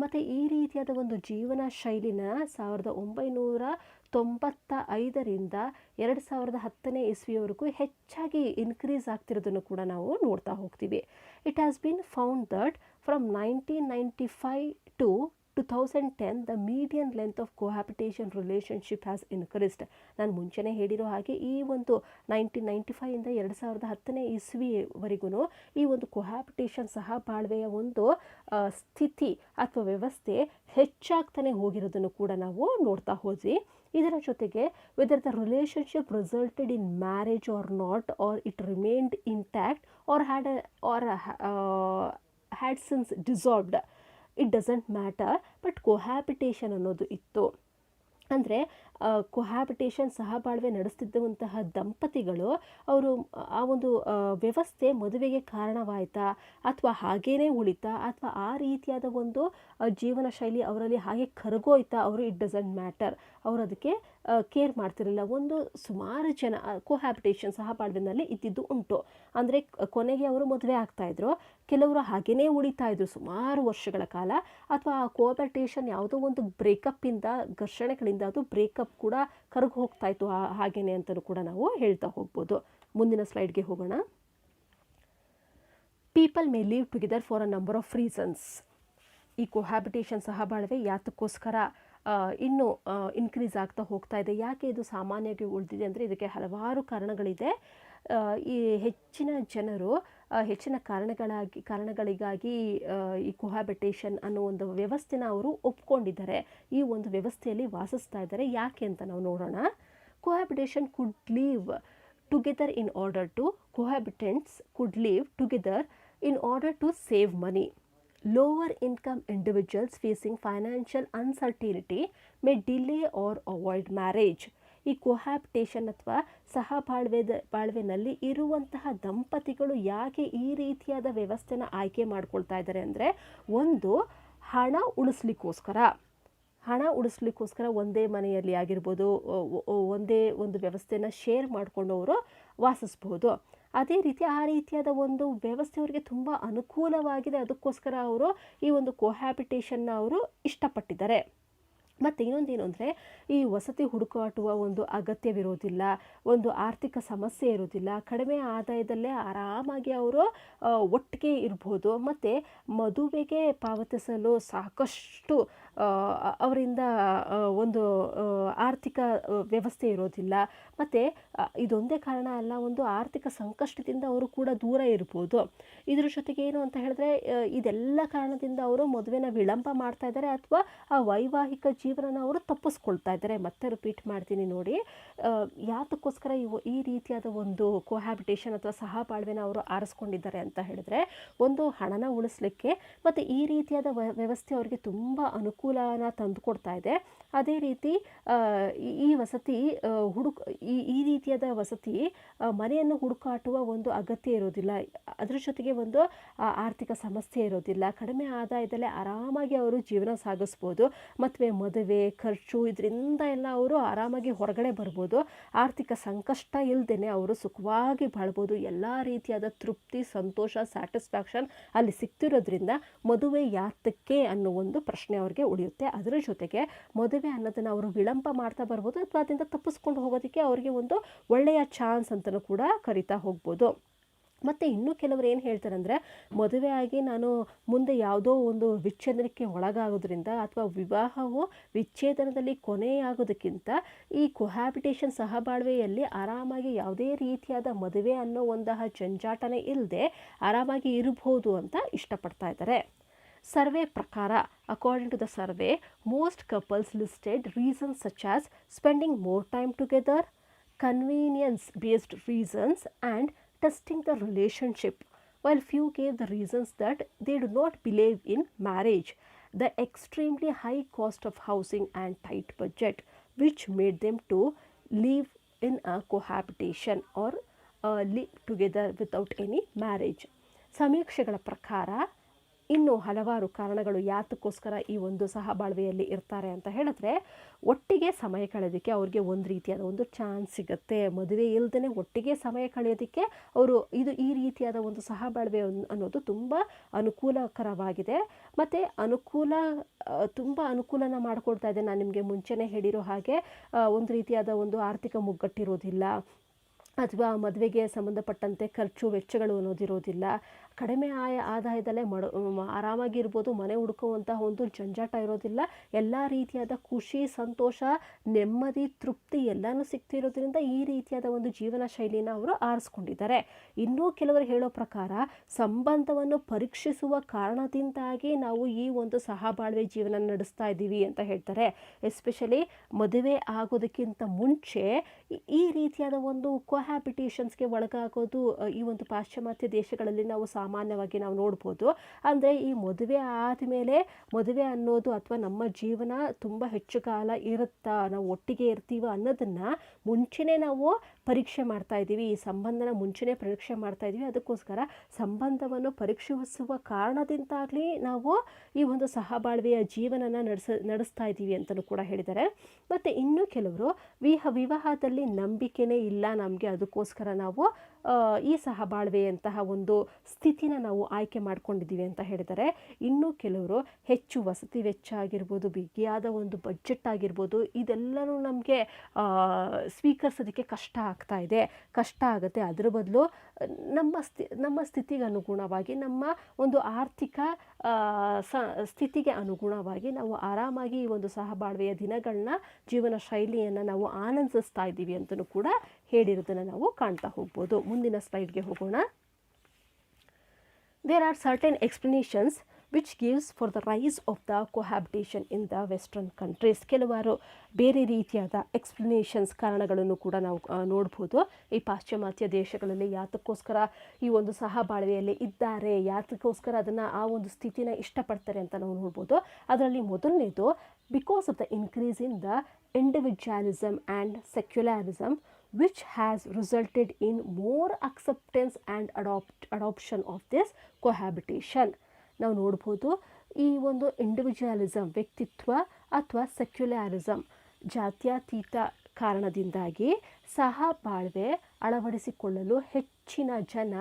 ಮತ್ತು ಈ ರೀತಿಯಾದ ಒಂದು ಜೀವನ ಶೈಲಿನ 1995ರಿಂದ 2010ನೇ ಇಸ್ವಿಯವರೆಗೂ ಹೆಚ್ಚಾಗಿ ಇನ್ಕ್ರೀಸ್ ಆಗ್ತಿರೋದನ್ನು ಕೂಡ ನಾವು ನೋಡ್ತಾ ಹೋಗ್ತೀವಿ. It has been found that from 1995 to 2010 the median length of cohabitation relationship has increased. ನಾನು ಮುಂಚೆನೇ ಹೇಳಿರೋ ಹಾಗೆ ಈ ಒಂದು 1995 2010 ಇಸ್ವಿವರೆಗೂ ಈ ಒಂದು ಕೋಹ್ಯಾಬಿಟೇಷನ್ ಸಹ ಬಾಳ್ವೆಯ ಒಂದು ಸ್ಥಿತಿ ಅಥವಾ ವ್ಯವಸ್ಥೆ ಹೆಚ್ಚಾಗ್ತಾನೆ ಹೋಗಿರೋದನ್ನು ಕೂಡ ನಾವು ನೋಡ್ತಾ ಹೋದ್ವಿ. ಇದರ ಜೊತೆಗೆ whether the relationship resulted in marriage or not, or it remained intact, or had since dissolved, it doesn't matter, but cohabitation ಅನ್ನೋದು ಇತ್ತು. ಅಂದರೆ ಕೊಹ್ಯಾಬಿಟೇಷನ್ ಸಹಬಾಳ್ವೆ ನಡೆಸ್ತಿದ್ದಂತಹ ದಂಪತಿಗಳು ಅವರು ಆ ಒಂದು ವ್ಯವಸ್ಥೆ ಮದುವೆಗೆ ಕಾರಣವಾಯಿತಾ ಅಥವಾ ಹಾಗೇನೇ ಉಳಿತಾ ಅಥವಾ ಆ ರೀತಿಯಾದ ಒಂದು ಜೀವನ ಶೈಲಿ ಅವರಲ್ಲಿ ಹಾಗೆ ಕರಗೋಯ್ತಾ, ಅವರು ಇಟ್ ಡಸಂಟ್ ಮ್ಯಾಟರ್, ಅವರು ಅದಕ್ಕೆ ಕೇರ್ ಮಾಡ್ತಿರಲಿಲ್ಲ. ಒಂದು ಸುಮಾರು ಜನ ಕೋಹ್ಯಾಬಿಟೇಷನ್ ಸಹಬಾಳ್ವೆನಲ್ಲಿ ಇದ್ದಿದ್ದು ಉಂಟು. ಅಂದರೆ ಕೊನೆಗೆ ಅವರು ಮದುವೆ ಆಗ್ತಾಯಿದ್ರು, ಕೆಲವರು ಹಾಗೇನೇ ಉಳಿತಾ ಇದ್ರು ಸುಮಾರು ವರ್ಷಗಳ ಕಾಲ, ಅಥವಾ ಆ ಕೋಹ್ಯಾಬಿಟೇಷನ್ ಯಾವುದೋ ಒಂದು ಬ್ರೇಕಪ್ಪಿಂದ ಘರ್ಷಣೆಗಳಿಂದ ಅದು ಬ್ರೇಕಪ್ ಕೂಡ ಕರಗಿ ಹೋಗ್ತಾ ಇತ್ತು ಹಾಗೇನೆ ಅಂತಲೂ ಕೂಡ ನಾವು ಹೇಳ್ತಾ ಹೋಗ್ಬೋದು. ಮುಂದಿನ ಸ್ಲೈಡ್ಗೆ ಹೋಗೋಣ. People may leave together for a number of reasons. ಈ ಕೋಹ್ಯಾಬಿಟೇಷನ್ ಸಹಬಾಳ್ವೆ ಯಾತಕ್ಕೋಸ್ಕರ ಇನ್ನೂ ಇನ್ಕ್ರೀಸ್ ಆಗ್ತಾ ಹೋಗ್ತಾ ಇದೆ, ಯಾಕೆ ಇದು ಸಾಮಾನ್ಯವಾಗಿ ಉಳಿದಿದೆ ಅಂದರೆ ಇದಕ್ಕೆ ಹಲವಾರು ಕಾರಣಗಳಿದೆ. ಈ ಹೆಚ್ಚಿನ ಜನರು ಹೆಚ್ಚಿನ ಕಾರಣಗಳಿಗಾಗಿ ಈ ಕೋಹ್ಯಾಬಿಟೇಷನ್ ಅನ್ನೋ ಒಂದು ವ್ಯವಸ್ಥೆನ ಅವರು ಒಪ್ಕೊಂಡಿದ್ದಾರೆ, ಈ ಒಂದು ವ್ಯವಸ್ಥೆಯಲ್ಲಿ ವಾಸಿಸ್ತಾ ಇದ್ದಾರೆ. ಯಾಕೆ ಅಂತ ನಾವು ನೋಡೋಣ. Cohabitation could live together in order to cohabitants could live together in order to save money. Lower income individuals facing financial uncertainty may delay or avoid marriage. ಈ ಕೋಹ್ಯಾಬಿಟೇಷನ್ ಅಥವಾ ಬಾಳ್ವೆನಲ್ಲಿ ಇರುವಂತಹ ದಂಪತಿಗಳು ಯಾಕೆ ಈ ರೀತಿಯಾದ ವ್ಯವಸ್ಥೆನ ಆಯ್ಕೆ ಮಾಡ್ಕೊಳ್ತಾ ಇದ್ದಾರೆ ಅಂದರೆ, ಒಂದು ಹಣ ಉಳಿಸ್ಲಿಕ್ಕೋಸ್ಕರ ಒಂದೇ ಮನೆಯಲ್ಲಿ ಆಗಿರ್ಬೋದು, ಒಂದೇ ಒಂದು ವ್ಯವಸ್ಥೆನ ಶೇರ್ ಮಾಡಿಕೊಂಡು ಅವರು ವಾಸಿಸ್ಬೋದು. ಅದೇ ರೀತಿ ಆ ರೀತಿಯಾದ ಒಂದು ವ್ಯವಸ್ಥೆ ಅವರಿಗೆ ತುಂಬ ಅನುಕೂಲವಾಗಿದೆ, ಅದಕ್ಕೋಸ್ಕರ ಅವರು ಈ ಒಂದು ಕೋಹ್ಯಾಬಿಟೇಷನ್ನ ಅವರು ಇಷ್ಟಪಟ್ಟಿದ್ದಾರೆ. ಮತ್ತು ಇನ್ನೊಂದೇನು ಅಂದರೆ, ಈ ವಸತಿ ಹುಡುಕಾಟುವ ಒಂದು ಅಗತ್ಯವಿರೋದಿಲ್ಲ, ಒಂದು ಆರ್ಥಿಕ ಸಮಸ್ಯೆ ಇರೋದಿಲ್ಲ, ಕಡಿಮೆ ಆದಾಯದಲ್ಲೇ ಆರಾಮಾಗಿ ಅವರು ಒಟ್ಟಿಗೆ ಇರ್ಬೋದು, ಮತ್ತು ಮದುವೆಗೆ ಪಾವತಿಸಲು ಸಾಕಷ್ಟು ಅವರಿಂದ ಒಂದು ಆರ್ಥಿಕ ವ್ಯವಸ್ಥೆ ಇರೋದಿಲ್ಲ. ಮತ್ತು ಇದೊಂದೇ ಕಾರಣ ಅಲ್ಲ, ಒಂದು ಆರ್ಥಿಕ ಸಂಕಷ್ಟದಿಂದ ಅವರು ಕೂಡ ದೂರ ಇರ್ಬೋದು. ಇದ್ರ ಜೊತೆಗೆ ಏನು ಅಂತ ಹೇಳಿದ್ರೆ, ಇದೆಲ್ಲ ಕಾರಣದಿಂದ ಅವರು ಮದುವೆನ ವಿಳಂಬ ಮಾಡ್ತಾ ಇದ್ದಾರೆ ಅಥವಾ ಆ ವೈವಾಹಿಕ ಜೀವನನ ಅವರು ತಪ್ಪಿಸ್ಕೊಳ್ತಾ ಇದ್ದಾರೆ. ಮತ್ತೆ ರಿಪೀಟ್ ಮಾಡ್ತೀನಿ ನೋಡಿ, ಯಾತಕ್ಕೋಸ್ಕರ ಈ ರೀತಿಯಾದ ಒಂದು ಕೋಹ್ಯಾಬಿಟೇಷನ್ ಅಥವಾ ಸಹಬಾಳ್ವೆನ ಅವರು ಆರಿಸ್ಕೊಂಡಿದ್ದಾರೆ ಅಂತ ಹೇಳಿದ್ರೆ, ಒಂದು ಹಣನ ಉಳಿಸ್ಲಿಕ್ಕೆ ಮತ್ತು ಈ ರೀತಿಯಾದ ವ್ಯವಸ್ಥೆ ಅವರಿಗೆ ತುಂಬ ಅನುಕೂಲನ ತಂದುಕೊಡ್ತಾ ಇದೆ. ಅದೇ ರೀತಿ ಈ ವಸತಿ ಈ ರೀತಿಯಾದ ವಸತಿ ಮನೆಯನ್ನು ಹುಡುಕಾಟುವ ಒಂದು ಅಗತ್ಯ ಇರೋದಿಲ್ಲ, ಅದ್ರ ಜೊತೆಗೆ ಒಂದು ಆರ್ಥಿಕ ಸಮಸ್ಯೆ ಇರೋದಿಲ್ಲ, ಕಡಿಮೆ ಆದಾಯದಲ್ಲೇ ಆರಾಮಾಗಿ ಅವರು ಜೀವನ ಸಾಗಿಸ್ಬೋದು. ಮತ್ತು ಮದುವೆ ಖರ್ಚು ಇದರಿಂದ ಎಲ್ಲ ಅವರು ಆರಾಮಾಗಿ ಹೊರಗಡೆ ಬರ್ಬೋದು, ಆರ್ಥಿಕ ಸಂಕಷ್ಟ ಇಲ್ಲದೇ ಅವರು ಸುಖವಾಗಿ ಬಾಳ್ಬೋದು. ಎಲ್ಲ ರೀತಿಯಾದ ತೃಪ್ತಿ, ಸಂತೋಷ, ಸ್ಯಾಟಿಸ್ಫ್ಯಾಕ್ಷನ್ ಅಲ್ಲಿ ಸಿಗ್ತಿರೋದ್ರಿಂದ ಮದುವೆ ಯಾತಕ್ಕೆ ಅನ್ನೋ ಒಂದು ಪ್ರಶ್ನೆ ಅವ್ರಿಗೆ ಉಳಿಯುತ್ತೆ. ಅದರ ಜೊತೆಗೆ ಮದುವೆ ಅನ್ನೋದನ್ನು ಅವರು ವಿಳಂಬ ಮಾಡ್ತಾ ಬರ್ಬೋದು ಅಥವಾ ಅದರಿಂದ ತಪ್ಪಿಸ್ಕೊಂಡು ಹೋಗೋದಕ್ಕೆ ಅವರಿಗೆ ಒಂದು ಒಳ್ಳೆಯ ಚಾನ್ಸ್ ಅಂತಲೂ ಕೂಡ ಕರಿತಾ ಹೋಗ್ಬೋದು. ಮತ್ತು ಇನ್ನೂ ಕೆಲವರು ಏನು ಹೇಳ್ತಾರೆ ಅಂದರೆ, ಮದುವೆ ಆಗಿ ನಾನು ಮುಂದೆ ಯಾವುದೋ ಒಂದು ವಿಚ್ಛೇದನಕ್ಕೆ ಒಳಗಾಗೋದ್ರಿಂದ ಅಥವಾ ವಿವಾಹವು ವಿಚ್ಛೇದನದಲ್ಲಿ ಕೊನೆಯಾಗೋದಕ್ಕಿಂತ ಈ ಕೋಹ್ಯಾಬಿಟೇಷನ್ ಸಹಬಾಳ್ವೆಯಲ್ಲಿ ಆರಾಮಾಗಿ ಯಾವುದೇ ರೀತಿಯಾದ ಮದುವೆ ಅನ್ನೋ ಒಂತಹ ಜಂಜಾಟನೇ ಇಲ್ಲದೆ ಆರಾಮಾಗಿ ಇರಬಹುದು ಅಂತ ಇಷ್ಟಪಡ್ತಾ ಇದ್ದಾರೆ. ಸರ್ವೆ ಪ್ರಕಾರ, according to the survey, most couples listed reasons such as spending more time together, convenience based reasons and testing the relationship, while few gave the reasons that they do not believe in marriage, the extremely high cost of housing and tight budget which made them to live in a cohabitation or live together without any marriage. ಸಮೀಕ್ಷೆಗಳ ಪ್ರಕಾರ ಇನ್ನು ಹಲವಾರು ಕಾರಣಗಳು ಯಾತಕ್ಕೋಸ್ಕರ ಈ ಒಂದು ಸಹಬಾಳ್ವೆಯಲ್ಲಿ ಇರ್ತಾರೆ ಅಂತ ಹೇಳಿದ್ರೆ, ಒಟ್ಟಿಗೆ ಸಮಯ ಕಳೆಯೋದಕ್ಕೆ ಅವ್ರಿಗೆ ಒಂದು ರೀತಿಯಾದ ಒಂದು ಚಾನ್ಸ್ ಸಿಗುತ್ತೆ. ಮದುವೆ ಇಲ್ಲದೇ ಒಟ್ಟಿಗೆ ಸಮಯ ಕಳೆಯೋದಕ್ಕೆ ಅವರು ಈ ರೀತಿಯಾದ ಒಂದು ಸಹಬಾಳ್ವೆ ಅನ್ನೋದು ತುಂಬ ಅನುಕೂಲಕರವಾಗಿದೆ ಮತ್ತು ತುಂಬ ಅನುಕೂಲನ ಮಾಡಿಕೊಡ್ತಾ ಇದೆ. ನಾನು ನಿಮಗೆ ಮುಂಚೆನೇ ಹೇಳಿರೋ ಹಾಗೆ ಒಂದು ರೀತಿಯಾದ ಒಂದು ಆರ್ಥಿಕ ಮುಗ್ಗಟ್ಟಿರೋದಿಲ್ಲ ಅಥವಾ ಮದುವೆಗೆ ಸಂಬಂಧಪಟ್ಟಂತೆ ಖರ್ಚು ವೆಚ್ಚಗಳು ಅನ್ನೋದಿರೋದಿಲ್ಲ, ಕಡಿಮೆ ಆದಾಯದಲ್ಲೇ ಆರಾಮಾಗಿರ್ಬೋದು, ಮನೆ ಹುಡುಕುವಂತಹ ಒಂದು ಜಂಜಾಟ ಇರೋದಿಲ್ಲ, ಎಲ್ಲ ರೀತಿಯಾದ ಖುಷಿ, ಸಂತೋಷ, ನೆಮ್ಮದಿ, ತೃಪ್ತಿ ಎಲ್ಲನೂ ಸಿಗ್ತಿರೋದ್ರಿಂದ ಈ ರೀತಿಯಾದ ಒಂದು ಜೀವನ ಶೈಲಿನ ಅವರು ಆರಿಸ್ಕೊಂಡಿದ್ದಾರೆ. ಇನ್ನೂ ಕೆಲವರು ಹೇಳೋ ಪ್ರಕಾರ ಸಂಬಂಧವನ್ನು ಪರೀಕ್ಷಿಸುವ ಕಾರಣದಿಂದಾಗಿ ನಾವು ಈ ಒಂದು ಸಹಬಾಳ್ವೆ ಜೀವನ ನಡೆಸ್ತಾ ಇದ್ದೀವಿ ಅಂತ ಹೇಳ್ತಾರೆ. ಎಸ್ಪೆಷಲಿ ಮದುವೆ ಆಗೋದಕ್ಕಿಂತ ಮುಂಚೆ ಈ ರೀತಿಯಾದ ಒಂದು ಕೊಹ್ಯಾಬಿಟೇಷನ್ಸ್ಗೆ ಒಳಗಾಗೋದು ಈ ಒಂದು ಪಾಶ್ಚಿಮಾತ್ಯ ದೇಶಗಳಲ್ಲಿ ನಾವು ಸಾಮಾನ್ಯವಾಗಿ ನಾವು ನೋಡ್ಬೋದು. ಅಂದರೆ ಈ ಮದುವೆ ಆದಮೇಲೆ ಮದುವೆ ಅನ್ನೋದು ಅಥವಾ ನಮ್ಮ ಜೀವನ ತುಂಬ ಹೆಚ್ಚು ಕಾಲ ಇರುತ್ತಾ, ನಾವು ಒಟ್ಟಿಗೆ ಇರ್ತೀವ ಅನ್ನೋದನ್ನು ಮುಂಚೆನೇ ನಾವು ಪರೀಕ್ಷೆ ಮಾಡ್ತಾ ಇದ್ದೀವಿ, ಈ ಸಂಬಂಧನ ಮುಂಚೆನೇ ಪರೀಕ್ಷೆ ಮಾಡ್ತಾ ಇದ್ದೀವಿ. ಅದಕ್ಕೋಸ್ಕರ ಸಂಬಂಧವನ್ನು ಪರೀಕ್ಷಿಸುವ ಕಾರಣದಿಂದಾಗಲಿ ನಾವು ಈ ಒಂದು ಸಹಬಾಳ್ವೆಯ ಜೀವನನ ನಡೆಸ್ತಾ ಇದ್ದೀವಿ ಅಂತಲೂ ಕೂಡ ಹೇಳಿದ್ದಾರೆ. ಮತ್ತು ಇನ್ನೂ ಕೆಲವರು ವಿವಾಹದಲ್ಲಿ ನಂಬಿಕೆನೇ ಇಲ್ಲ ನಮಗೆ, ಅದಕ್ಕೋಸ್ಕರ ನಾವು ಈ ಸಹಬಾಳ್ವೆಯಂತಹ ಒಂದು ಸ್ಥಿತಿನ ನಾವು ಆಯ್ಕೆ ಮಾಡ್ಕೊಂಡಿದ್ದೀವಿ ಅಂತ ಹೇಳಿದ್ದಾರೆ. ಇನ್ನು ಕೆಲವರು ಹೆಚ್ಚು ವಸತಿ ವೆಚ್ಚ ಆಗಿರ್ಬೋದು, ಬಿಗಿಯಾದ ಒಂದು ಬಜೆಟ್ ಆಗಿರ್ಬೋದು, ಇದೆಲ್ಲನೂ ನಮಗೆ ಸ್ವೀಕರಿಸೋದಕ್ಕೆ ಕಷ್ಟ ಆಗುತ್ತೆ. ಅದರ ಬದಲು ನಮ್ಮ ಸ್ಥಿತಿಗೆ ಅನುಗುಣವಾಗಿ, ನಮ್ಮ ಒಂದು ಆರ್ಥಿಕ ಸ್ಥಿತಿಗೆ ಅನುಗುಣವಾಗಿ ನಾವು ಆರಾಮಾಗಿ ಈ ಒಂದು ಸಹಬಾಳ್ವೆಯ ದಿನಗಳನ್ನ, ಜೀವನ ಶೈಲಿಯನ್ನು ನಾವು ಆನಂದಿಸ್ತಾ ಇದ್ದೀವಿ ಅಂತಲೂ ಕೂಡ ಹೇಳಿರೋದನ್ನು ನಾವು ಕಾಣ್ತಾ ಹೋಗ್ಬೋದು. ಮುಂದಿನ ಸ್ಲೈಡ್ಗೆ ಹೋಗೋಣ. There are certain explanations which gives for the rise of the cohabitation in the western countries. ಕೆಲವಾರು ಬೇರೆ ರೀತಿಯಾದ ಎಕ್ಸ್ಪ್ಲನೇಷನ್ಸ್, ಕಾರಣಗಳನ್ನು ಕೂಡ ನಾವು ನೋಡ್ಬೋದು. ಈ ಪಾಶ್ಚಿಮಾತ್ಯ ದೇಶಗಳಲ್ಲಿ ಯಾತಕ್ಕೋಸ್ಕರ ಈ ಒಂದು ಸಹಬಾಳ್ವೆಯಲ್ಲಿ ಇದ್ದಾರೆ, ಯಾತಕ್ಕೋಸ್ಕರ ಅದನ್ನು ಆ ಒಂದು ಸ್ಥಿತಿನ ಇಷ್ಟಪಡ್ತಾರೆ ಅಂತ ನಾವು ನೋಡ್ಬೋದು. ಅದರಲ್ಲಿ ಮೊದಲನೇದು, because of the increase in the individualism and secularism, which has resulted in more acceptance and adoption of this cohabitation. ನಾವು ನೋಡ್ಬೋದು, ಈ ಒಂದು ಇಂಡಿವಿಜುವಲಿಸಮ್, ವ್ಯಕ್ತಿತ್ವ ಅಥವಾ ಸೆಕ್ಯುಲಾರಿಸಮ್, ಜಾತ್ಯತೀತ ಕಾರಣದಿಂದಾಗಿ ಸಹಬಾಳ್ವೆ ಅಳವಡಿಸಿಕೊಳ್ಳಲು ಹೆಚ್ಚಿನ ಜನ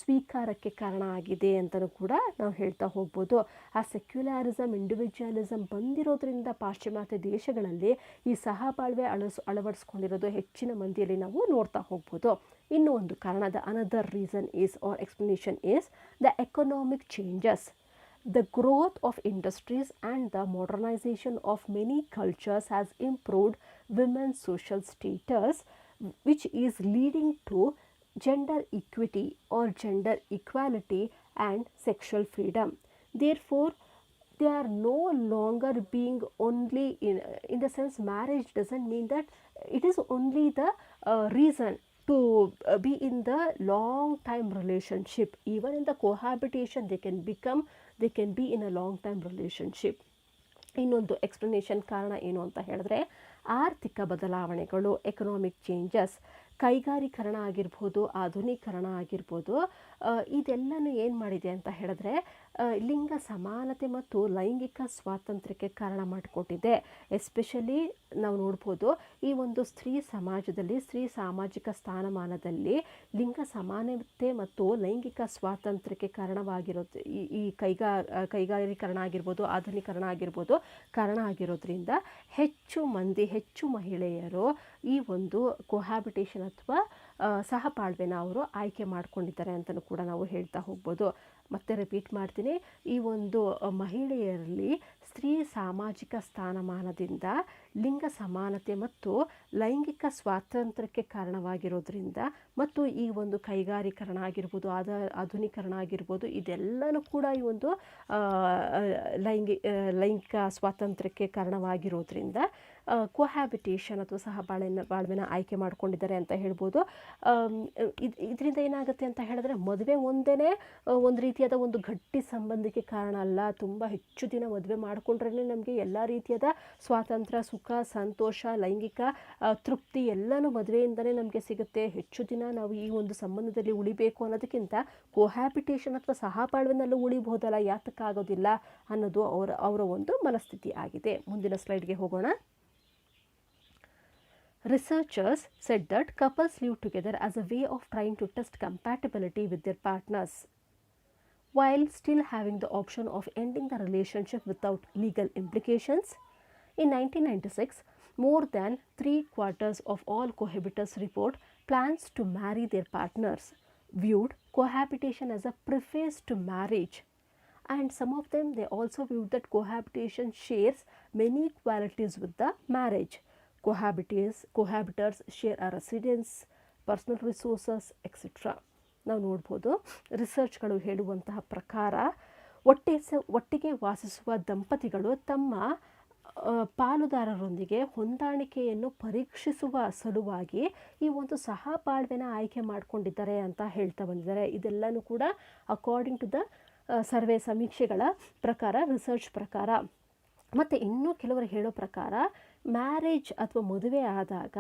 ಸ್ವೀಕಾರಕ್ಕೆ ಕಾರಣ ಆಗಿದೆ ಅಂತಲೂ ಕೂಡ ನಾವು ಹೇಳ್ತಾ ಹೋಗ್ಬೋದು. ಆ ಸೆಕ್ಯುಲಾರಿಸಮ್, ಇಂಡಿವಿಜುವಲಿಸಮ್ ಬಂದಿರೋದ್ರಿಂದ ಪಾಶ್ಚಿಮಾತ್ಯ ದೇಶಗಳಲ್ಲಿ ಈ ಸಹಬಾಳ್ವೆ ಅಳವಡಿಸ್ಕೊಂಡಿರೋದು ಹೆಚ್ಚಿನ ಮಂದಿಯಲ್ಲಿ ನಾವು ನೋಡ್ತಾ ಹೋಗ್ಬೋದು. ಇನ್ನೂ ಒಂದು ಕಾರಣ, the another reason is or explanation is the economic changes. The growth of industries and the modernization of many cultures has improved women's social status, which is leading to gender equity or gender equality and sexual freedom. Therefore, they are no longer being only in the sense marriage doesn't mean that it is only the reason to be in the long time relationship. Even in the cohabitation they can be in a long time relationship. ಇನ್ನೊಂದು explanation ಕಾರಣ ಏನು ಅಂತ ಹೇಳಿದ್ರೆ, ಆರ್ಥಿಕ ಬದಲಾವಣೆಗಳು, economic changes, ಕೈಗಾರೀಕರಣ ಆಗಿರ್ಬೋದು, ಆಧುನೀಕರಣ ಆಗಿರ್ಬೋದು, ಇದೆಲ್ಲನೂ ಏನು ಮಾಡಿದೆ ಅಂತ ಹೇಳಿದ್ರೆ ಲಿಂಗ ಸಮಾನತೆ ಮತ್ತು ಲೈಂಗಿಕ ಸ್ವಾತಂತ್ರ್ಯಕ್ಕೆ ಕಾರಣ ಮಾಡಿಕೊಟ್ಟಿದೆ. ಎಸ್ಪೆಷಲಿ ನಾವು ನೋಡ್ಬೋದು, ಈ ಒಂದು ಸ್ತ್ರೀ ಸಮಾಜದಲ್ಲಿ, ಸ್ತ್ರೀ ಸಾಮಾಜಿಕ ಸ್ಥಾನಮಾನದಲ್ಲಿ ಲಿಂಗ ಸಮಾನತೆ ಮತ್ತು ಲೈಂಗಿಕ ಸ್ವಾತಂತ್ರ್ಯಕ್ಕೆ ಕಾರಣವಾಗಿರೋದು ಈ ಕೈಗಾರೀಕರಣ ಆಗಿರ್ಬೋದು, ಆಧುನೀಕರಣ ಆಗಿರ್ಬೋದು ಕಾರಣ ಆಗಿರೋದ್ರಿಂದ ಹೆಚ್ಚು ಮಹಿಳೆಯರು ಈ ಒಂದು ಕೊಹ್ಯಾಬಿಟೇಷನ್ ಅಥವಾ ಸಹಬಾಳ್ವೆನ ಅವರು ಆಯ್ಕೆ ಮಾಡ್ಕೊಂಡಿದ್ದಾರೆ ಅಂತಲೂ ಕೂಡ ನಾವು ಹೇಳ್ತಾ ಹೋಗ್ಬೋದು. ಮತ್ತೆ ರಿಪೀಟ್ ಮಾಡ್ತೀನಿ, ಈ ಒಂದು ಮಹಿಳೆಯರಲ್ಲಿ ಸ್ತ್ರೀ ಸಾಮಾಜಿಕ ಸ್ಥಾನಮಾನದಿಂದ ಲಿಂಗ ಸಮಾನತೆ ಮತ್ತು ಲೈಂಗಿಕ ಸ್ವಾತಂತ್ರ್ಯಕ್ಕೆ ಕಾರಣವಾಗಿರೋದ್ರಿಂದ ಮತ್ತು ಈ ಒಂದು ಕೈಗಾರೀಕರಣ ಆಗಿರ್ಬೋದು, ಆಧುನೀಕರಣ ಆಗಿರ್ಬೋದು, ಇದೆಲ್ಲನೂ ಕೂಡ ಈ ಒಂದು ಲೈಂಗಿಕ ಸ್ವಾತಂತ್ರ್ಯಕ್ಕೆ ಕಾರಣವಾಗಿರೋದ್ರಿಂದ ಕೊಹ್ಯಾಬಿಟೇಷನ್ ಅಥವಾ ಸಹಬಾಳ್ವೆನ ಆಯ್ಕೆ ಮಾಡ್ಕೊಂಡಿದ್ದಾರೆ ಅಂತ ಹೇಳ್ಬೋದು. ಇದರಿಂದ ಏನಾಗುತ್ತೆ ಅಂತ ಹೇಳಿದ್ರೆ, ಮದುವೆ ಒಂದೇ ಒಂದು ರೀತಿಯಾದ ಒಂದು ಗಟ್ಟಿ ಸಂಬಂಧಕ್ಕೆ ಕಾರಣ ಅಲ್ಲ. ತುಂಬ ಹೆಚ್ಚು ದಿನ ಮದುವೆ ಮಾಡಿಕೊಂಡ್ರೆ ನಮಗೆ ಎಲ್ಲ ರೀತಿಯಾದ ಸ್ವಾತಂತ್ರ್ಯ, ಸುಖ, ಸಂತೋಷ, ಲೈಂಗಿಕ ತೃಪ್ತಿ ಎಲ್ಲನೂ ಮದುವೆಯಿಂದಲೇ ನಮಗೆ ಸಿಗುತ್ತೆ. ಹೆಚ್ಚು ದಿನ ನಾವು ಈ ಒಂದು ಸಂಬಂಧದಲ್ಲಿ ಉಳಿಬೇಕು ಅನ್ನೋದಕ್ಕಿಂತ ಕೊಹ್ಯಾಬಿಟೇಷನ್ ಅಥವಾ ಸಹಬಾಳ್ವೆನಲ್ಲೂ ಉಳಿಬಹುದಲ್ಲ, ಯಾತಕ್ಕಾಗೋದಿಲ್ಲ ಅನ್ನೋದು ಅವರ ಒಂದು ಮನಸ್ಥಿತಿ ಆಗಿದೆ. ಮುಂದಿನ ಸ್ಲೈಡ್ಗೆ ಹೋಗೋಣ. Researchers said that couples live together as a way of trying to test compatibility with their partners, while still having the option of ending the relationship without legal implications. In 1996, more than 3/4 of all cohabitants report plans to marry their partners, viewed cohabitation as a preface to marriage. And some of them, they also viewed that cohabitation shares many qualities with the marriage. Cohabitors share a residence, personal resources, etc. ನಾವು ನೋಡ್ಬೋದು ರಿಸರ್ಚ್ಗಳು ಹೇಳುವಂತಹ ಪ್ರಕಾರ ಒಟ್ಟಿಗೆ ವಾಸಿಸುವ ದಂಪತಿಗಳು ತಮ್ಮ ಪಾಲುದಾರರೊಂದಿಗೆ ಹೊಂದಾಣಿಕೆಯನ್ನು ಪರೀಕ್ಷಿಸುವ ಸಲುವಾಗಿ ಈ ಒಂದು ಸಹಬಾಳ್ವೆನ ಆಯ್ಕೆ ಮಾಡಿಕೊಂಡಿದ್ದಾರೆ ಅಂತ ಹೇಳ್ತಾ ಬಂದಿದ್ದಾರೆ. ಇದೆಲ್ಲನೂ ಕೂಡ ಅಕಾರ್ಡಿಂಗ್ ಟು ದ ಸರ್ವೆ ಸಮೀಕ್ಷೆಗಳ ಪ್ರಕಾರ, ರಿಸರ್ಚ್ ಪ್ರಕಾರ. ಮತ್ತು ಇನ್ನೂ ಕೆಲವರು ಹೇಳೋ ಪ್ರಕಾರ ಮ್ಯಾರೇಜ್ ಅಥವಾ ಮದುವೆ ಆದಾಗ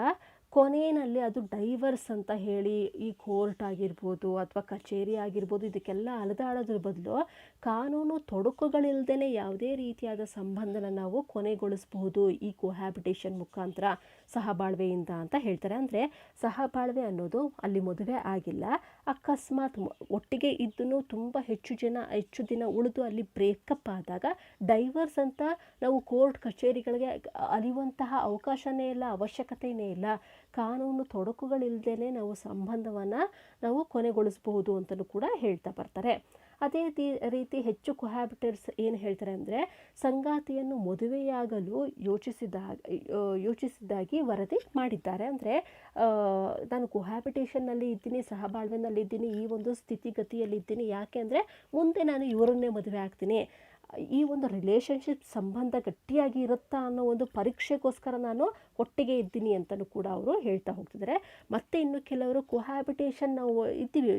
ಕೊನೆಯಲ್ಲಿ ಅದು ಡೈವರ್ಸ್ ಅಂತ ಹೇಳಿ ಈ ಕೋರ್ಟ್ ಆಗಿರ್ಬೋದು ಅಥವಾ ಕಚೇರಿ ಆಗಿರ್ಬೋದು ಇದಕ್ಕೆಲ್ಲ ಅಲೆದಾಡೋದ್ರ ಬದಲು ಕಾನೂನು ತೊಡಕುಗಳಿಲ್ಲದೇ ಯಾವುದೇ ರೀತಿಯಾದ ಸಂಬಂಧನ ನಾವು ಕೊನೆಗೊಳಿಸಬಹುದು ಈ ಕೋಹ್ಯಾಬಿಟೇಷನ್ ಮುಖಾಂತರ, ಸಹಬಾಳ್ವೆಯಿಂದ ಅಂತ ಹೇಳ್ತಾರೆ. ಅಂದರೆ ಸಹಬಾಳ್ವೆ ಅನ್ನೋದು ಅಲ್ಲಿ ಮದುವೆ ಆಗಿಲ್ಲ, ಅಕಸ್ಮಾತ್ ಒಟ್ಟಿಗೆ ಇದ್ದೂ ತುಂಬ ಹೆಚ್ಚು ದಿನ ಉಳಿದು ಅಲ್ಲಿ ಬ್ರೇಕಪ್ ಆದಾಗ ಡೈವರ್ಸ್ ಅಂತ ನಾವು ಕೋರ್ಟ್ ಕಚೇರಿಗಳಿಗೆ ಅಲಿಯುವಂತಹ ಅವಕಾಶನೇ ಇಲ್ಲ, ಅವಶ್ಯಕತೆಯೇ ಇಲ್ಲ. ಕಾನೂನು ತೊಡಕುಗಳಿಲ್ಲದೇ ನಾವು ಸಂಬಂಧವನ್ನು ನಾವು ಕೊನೆಗೊಳಿಸಬಹುದು ಅಂತಲೂ ಕೂಡ ಹೇಳ್ತಾ ಬರ್ತಾರೆ. ಅದೇ ರೀತಿ ಕೊಹ್ಯಾಬಿಟರ್ಸ್ ಏನು ಹೇಳ್ತಾರೆ ಅಂದರೆ ಸಂಗಾತಿಯನ್ನು ಮದುವೆಯಾಗಲು ಯೋಚಿಸಿದ್ದಾಗಿ ವರದಿ ಮಾಡಿದ್ದಾರೆ. ಅಂದರೆ ನಾನು ಕೊಹ್ಯಾಬಿಟೇಷನ್ನಲ್ಲಿ ಇದ್ದೀನಿ, ಸಹಬಾಳ್ವೆನಲ್ಲಿದ್ದೀನಿ, ಈ ಒಂದು ಸ್ಥಿತಿಗತಿಯಲ್ಲಿದ್ದೀನಿ, ಯಾಕೆ ಅಂದರೆ ಮುಂದೆ ನಾನು ಇವರನ್ನೇ ಮದುವೆ ಆಗ್ತೀನಿ, ಈ ಒಂದು ರಿಲೇಷನ್ಶಿಪ್ ಸಂಬಂಧ ಗಟ್ಟಿಯಾಗಿ ಇರುತ್ತಾ ಅನ್ನೋ ಒಂದು ಪರೀಕ್ಷೆಗೋಸ್ಕರ ನಾನು ಒಟ್ಟಿಗೆ ಇದ್ದೀನಿ ಅಂತಲೂ ಕೂಡ ಅವರು ಹೇಳ್ತಾ ಹೋಗ್ತಿದ್ದಾರೆ. ಮತ್ತು ಇನ್ನು ಕೆಲವರು ಕೊಹ್ಯಾಬಿಟೇಷನ್ ನಾವು ಇದ್ದೀವಿ,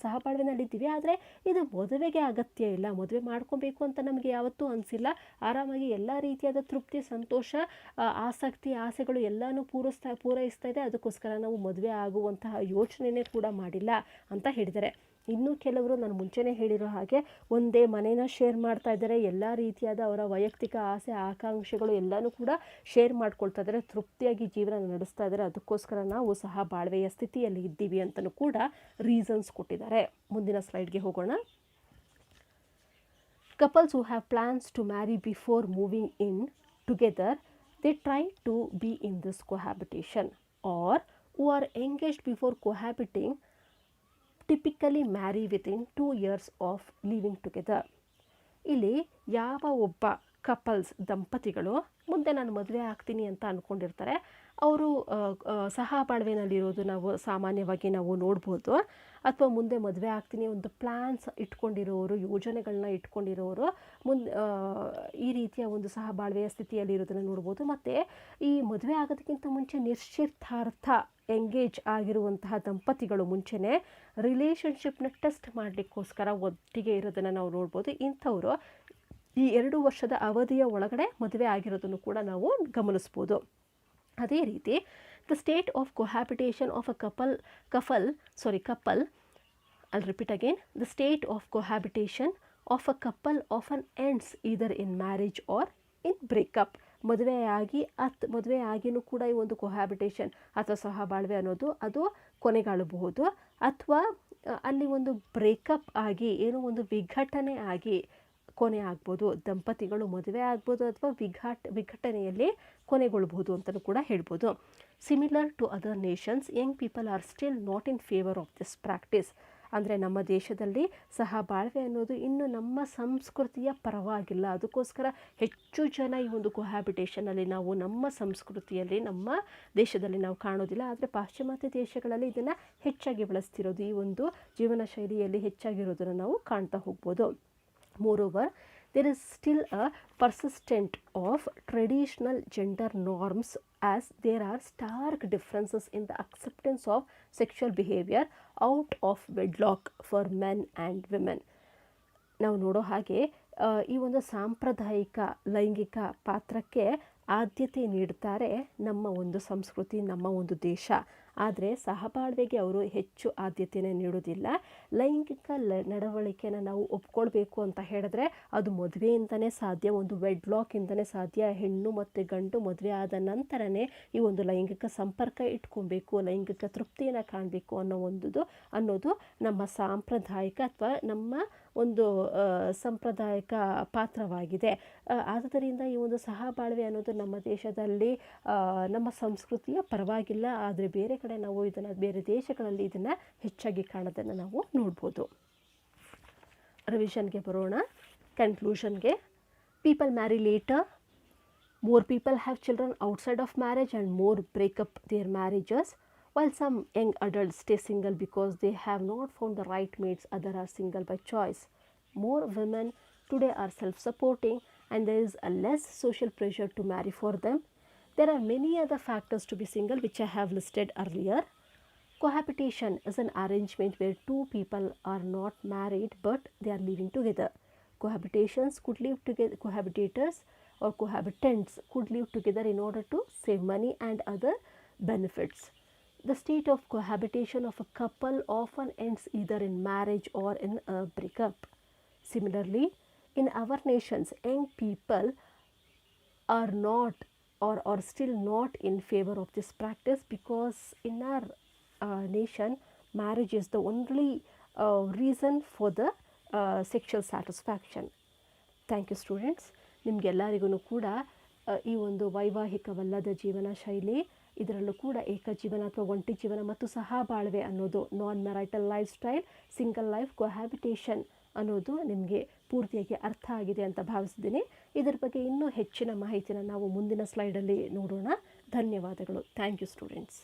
ಸಹಬಾಳ್ವೆನಲ್ಲಿದ್ದೀವಿ, ಆದರೆ ಇದು ಮದುವೆಗೆ ಅಗತ್ಯ ಇಲ್ಲ, ಮದುವೆ ಮಾಡ್ಕೊಬೇಕು ಅಂತ ನಮಗೆ ಯಾವತ್ತೂ ಅನಿಸಿಲ್ಲ, ಆರಾಮಾಗಿ ಎಲ್ಲ ರೀತಿಯಾದ ತೃಪ್ತಿ, ಸಂತೋಷ, ಆಸಕ್ತಿ, ಆಸೆಗಳು ಎಲ್ಲನೂ ಪೂರೈಸ್ತಾ ಇದೆ, ಅದಕ್ಕೋಸ್ಕರ ನಾವು ಮದುವೆ ಆಗುವಂತಹ ಯೋಚನೆಯೇ ಕೂಡ ಮಾಡಿಲ್ಲ ಅಂತ ಹೇಳಿದ್ದಾರೆ. ಇನ್ನು ಕೆಲವರು ನಾನು ಮುಂಚೆನೇ ಹೇಳಿರೋ ಹಾಗೆ ಒಂದೇ ಮನೇನ ಶೇರ್ ಮಾಡ್ತಾ ಇದ್ದಾರೆ, ಎಲ್ಲ ರೀತಿಯಾದ ಅವರ ವೈಯಕ್ತಿಕ ಆಸೆ ಆಕಾಂಕ್ಷೆಗಳು ಎಲ್ಲನೂ ಕೂಡ ಶೇರ್ ಮಾಡ್ಕೊಳ್ತಾ ಇದ್ದಾರೆ, ತೃಪ್ತಿಯಾಗಿ ಜೀವನ ನಡೆಸ್ತಾ ಇದ್ದಾರೆ, ಅದಕ್ಕೋಸ್ಕರ ನಾವು ಸಹ ಬಾಳ್ವೆಯ ಸ್ಥಿತಿಯಲ್ಲಿ ಇದ್ದೀವಿ ಅಂತಲೂ ಕೂಡ ರೀಸನ್ಸ್ ಕೊಟ್ಟಿದ್ದಾರೆ. ಮುಂದಿನ ಸ್ಲೈಡ್ಗೆ ಹೋಗೋಣ. Couples who have plans to marry before moving in together, they try to be in this cohabitation, or who are engaged before cohabiting typically marry within 2 years of living together. ಇಲ್ಲಿ ಯಾವ ಒಬ್ಬ ದಂಪತಿಗಳು ಮುಂದೆ ನಾನು ಮದುವೆ ಆಗ್ತೀನಿ ಅಂತ ಅಂದ್ಕೊಂಡಿರ್ತಾರೆ, ಅವರು ಸಹಬಾಳ್ವೆನಲ್ಲಿರೋದು ನಾವು ಸಾಮಾನ್ಯವಾಗಿ ನಾವು ನೋಡ್ಬೋದು. ಅಥವಾ ಮುಂದೆ ಮದುವೆ ಆಗ್ತೀನಿ ಒಂದು ಪ್ಲ್ಯಾನ್ಸ್ ಇಟ್ಕೊಂಡಿರೋರು, ಯೋಜನೆಗಳನ್ನ ಇಟ್ಕೊಂಡಿರೋರು ಈ ರೀತಿಯ ಒಂದು ಸಹಬಾಳ್ವೆಯ ಸ್ಥಿತಿಯಲ್ಲಿರೋದನ್ನು ನೋಡ್ಬೋದು. ಮತ್ತು ಈ ಮದುವೆ ಆಗೋದಕ್ಕಿಂತ ಮುಂಚೆ ನಿಶ್ಚಿತಾರ್ಥ ಎಂಗೇಜ್ ಆಗಿರುವಂತಹ ದಂಪತಿಗಳು ಮುಂಚೆನೇ ರಿಲೇಷನ್ಶಿಪ್ನ ಟೆಸ್ಟ್ ಮಾಡಲಿಕ್ಕೋಸ್ಕರ ಒಟ್ಟಿಗೆ ಇರೋದನ್ನು ನಾವು ನೋಡ್ಬೋದು. ಇಂಥವರು ಈ 2 ವರ್ಷದ ಅವಧಿಯ ಒಳಗಡೆ ಮದುವೆ ಆಗಿರೋದನ್ನು ಕೂಡ ನಾವು ಗಮನಿಸ್ಬೋದು. ಅದೇ ರೀತಿ the state of cohabitation of a couple I'll repeat again. The state of cohabitation of a couple often ends either in marriage or in breakup. ಮದುವೆ ಆಗಿನೂ ಕೂಡ ಈ ಒಂದು ಕೊಹ್ಯಾಬಿಟೇಷನ್ ಅಥವಾ ಸಹಬಾಳ್ವೆ ಅನ್ನೋದು ಅದು ಕೊನೆಗಾಣಬಹುದು, ಅಥವಾ ಅಲ್ಲಿ ಒಂದು ಬ್ರೇಕಪ್ ಆಗಿ ಏನೋ ಒಂದು ವಿಘಟನೆ ಆಗಿ ಕೊನೆ ಆಗ್ಬೋದು. ದಂಪತಿಗಳು ಮದುವೆ ಆಗ್ಬೋದು ಅಥವಾ ವಿಘಟನೆಯಲ್ಲಿ ಕೊನೆಗೊಳ್ಬಹುದು ಅಂತಲೂ ಕೂಡ ಹೇಳ್ಬೋದು. Similar to other nations, young people are still not in favour of this practice. ಅಂದರೆ ನಮ್ಮ ದೇಶದಲ್ಲಿ ಸಹಬಾಳ್ವೆ ಅನ್ನೋದು ಇನ್ನು ನಮ್ಮ ಸಂಸ್ಕೃತಿಯ ಪರವಾಗಿಲ್ಲ, ಅದಕ್ಕೋಸ್ಕರ ಹೆಚ್ಚು ಜನ ಈ ಒಂದು ಕೊಹ್ಯಾಬಿಟೇಷನಲ್ಲಿ ನಾವು ನಮ್ಮ ಸಂಸ್ಕೃತಿಯಲ್ಲಿ ನಮ್ಮ ದೇಶದಲ್ಲಿ ನಾವು ಕಾಣೋದಿಲ್ಲ. ಆದರೆ ಪಾಶ್ಚಿಮಾತ್ಯ ದೇಶಗಳಲ್ಲಿ ಇದನ್ನು ಹೆಚ್ಚಾಗಿ ಬಳಸ್ತಿರೋದು, ಈ ಒಂದು ಜೀವನ ಶೈಲಿಯಲ್ಲಿ ಹೆಚ್ಚಾಗಿರೋದನ್ನು ನಾವು ಕಾಣ್ತಾ ಹೋಗ್ಬೋದು. Moreover, there is still a persistent of traditional gender norms, as there are stark differences in the acceptance of sexual behavior out of wedlock for men and women. ನಾವು ನೋಡೋ ಹಾಗೆ ಈ ಒಂದು ಸಾಂಪ್ರದಾಯಿಕ ಲೈಂಗಿಕ ಪಾತ್ರಕ್ಕೆ ಆದ್ಯತೆ ನೀಡ್ತಾರೆ ನಮ್ಮ ಒಂದು ಸಂಸ್ಕೃತಿ, ನಮ್ಮ ಒಂದು ದೇಶ. ಆದರೆ ಸಹಬಾಳ್ವೆಗೆ ಅವರು ಹೆಚ್ಚು ಆದ್ಯತೆಯನ್ನು ನೀಡೋದಿಲ್ಲ. ಲೈಂಗಿಕ ನಡವಳಿಕೆನ ನಾವು ಒಪ್ಕೊಳ್ಬೇಕು ಅಂತ ಹೇಳಿದ್ರೆ ಅದು ಮದುವೆಯಿಂದನೇ ಸಾಧ್ಯ, ಒಂದು ವೆಡ್ಲಾಕಿಂದನೇ ಸಾಧ್ಯ. ಹೆಣ್ಣು ಮತ್ತು ಗಂಡು ಮದುವೆ ಆದ ನಂತರನೇ ಈ ಒಂದು ಲೈಂಗಿಕ ಸಂಪರ್ಕ ಇಟ್ಕೊಬೇಕು, ಲೈಂಗಿಕ ತೃಪ್ತಿಯನ್ನು ಕಾಣಬೇಕು ಅನ್ನೋದು ನಮ್ಮ ಸಾಂಪ್ರದಾಯಿಕ ಅಥವಾ ನಮ್ಮ ಒಂದು ಸಾಂಪ್ರದಾಯಿಕ ಪಾತ್ರವಾಗಿದೆ. ಆದ್ದರಿಂದ ಈ ಒಂದು ಸಹಬಾಳ್ವೆ ಅನ್ನೋದು ನಮ್ಮ ದೇಶದಲ್ಲಿ ನಮ್ಮ ಸಂಸ್ಕೃತಿಯ ಪರವಾಗಿಲ್ಲ. ಆದರೆ ಬೇರೆ ಕಡೆ ನಾವು ಇದನ್ನು, ಬೇರೆ ದೇಶಗಳಲ್ಲಿ ಇದನ್ನು ಹೆಚ್ಚಾಗಿ ಕಾಣೋದನ್ನು ನಾವು ನೋಡ್ಬೋದು. ರಿವಿಷನ್ಗೆ ಬರೋಣ, ಕನ್ಕ್ಲೂಷನ್ಗೆ. People marry later, more people have children outside of marriage and more break up their marriages, while some young adults stay single because they have not found the right mates, others are single by choice. More women today are self-supporting and there is a less social pressure to marry for them. There are many other factors to be single which I have listed earlier. Cohabitation is an arrangement where two people are not married but they are living together. Cohabitations could live together, cohabitators or cohabitants could live together in order to save money and other benefits. The state of cohabitation of a couple often ends either in marriage or in a breakup. Similarly, in our nations, young people are not or still not in favor of this practice because in our nation, marriage is the only reason for the sexual satisfaction. Thank you students. ನಿಮಗೆಲ್ಲರಿಗೂ ಕೂಡ ಈ ಒಂದು ವೈವಾಹಿಕವಲ್ಲದ ಜೀವನ ಶೈಲಿ, ಇದರಲ್ಲೂ ಕೂಡ ಏಕಜೀವನ ಅಥವಾ ಒಂಟಿ ಜೀವನ ಮತ್ತು ಸಹಬಾಳ್ವೆ ಅನ್ನೋದು, non marital lifestyle, single life, cohabitation ಅನ್ನೋದು ನಿಮಗೆ ಪೂರ್ತಿಯಾಗಿ ಅರ್ಥ ಆಗಿದೆ ಅಂತ ಭಾವಿಸಿದ್ದೀನಿ. ಇದರ ಬಗ್ಗೆ ಇನ್ನೂ ಹೆಚ್ಚಿನ ಮಾಹಿತಿನ ನಾವು ಮುಂದಿನ ಸ್ಲೈಡಲ್ಲಿ ನೋಡೋಣ. ಧನ್ಯವಾದಗಳು. Thank you students.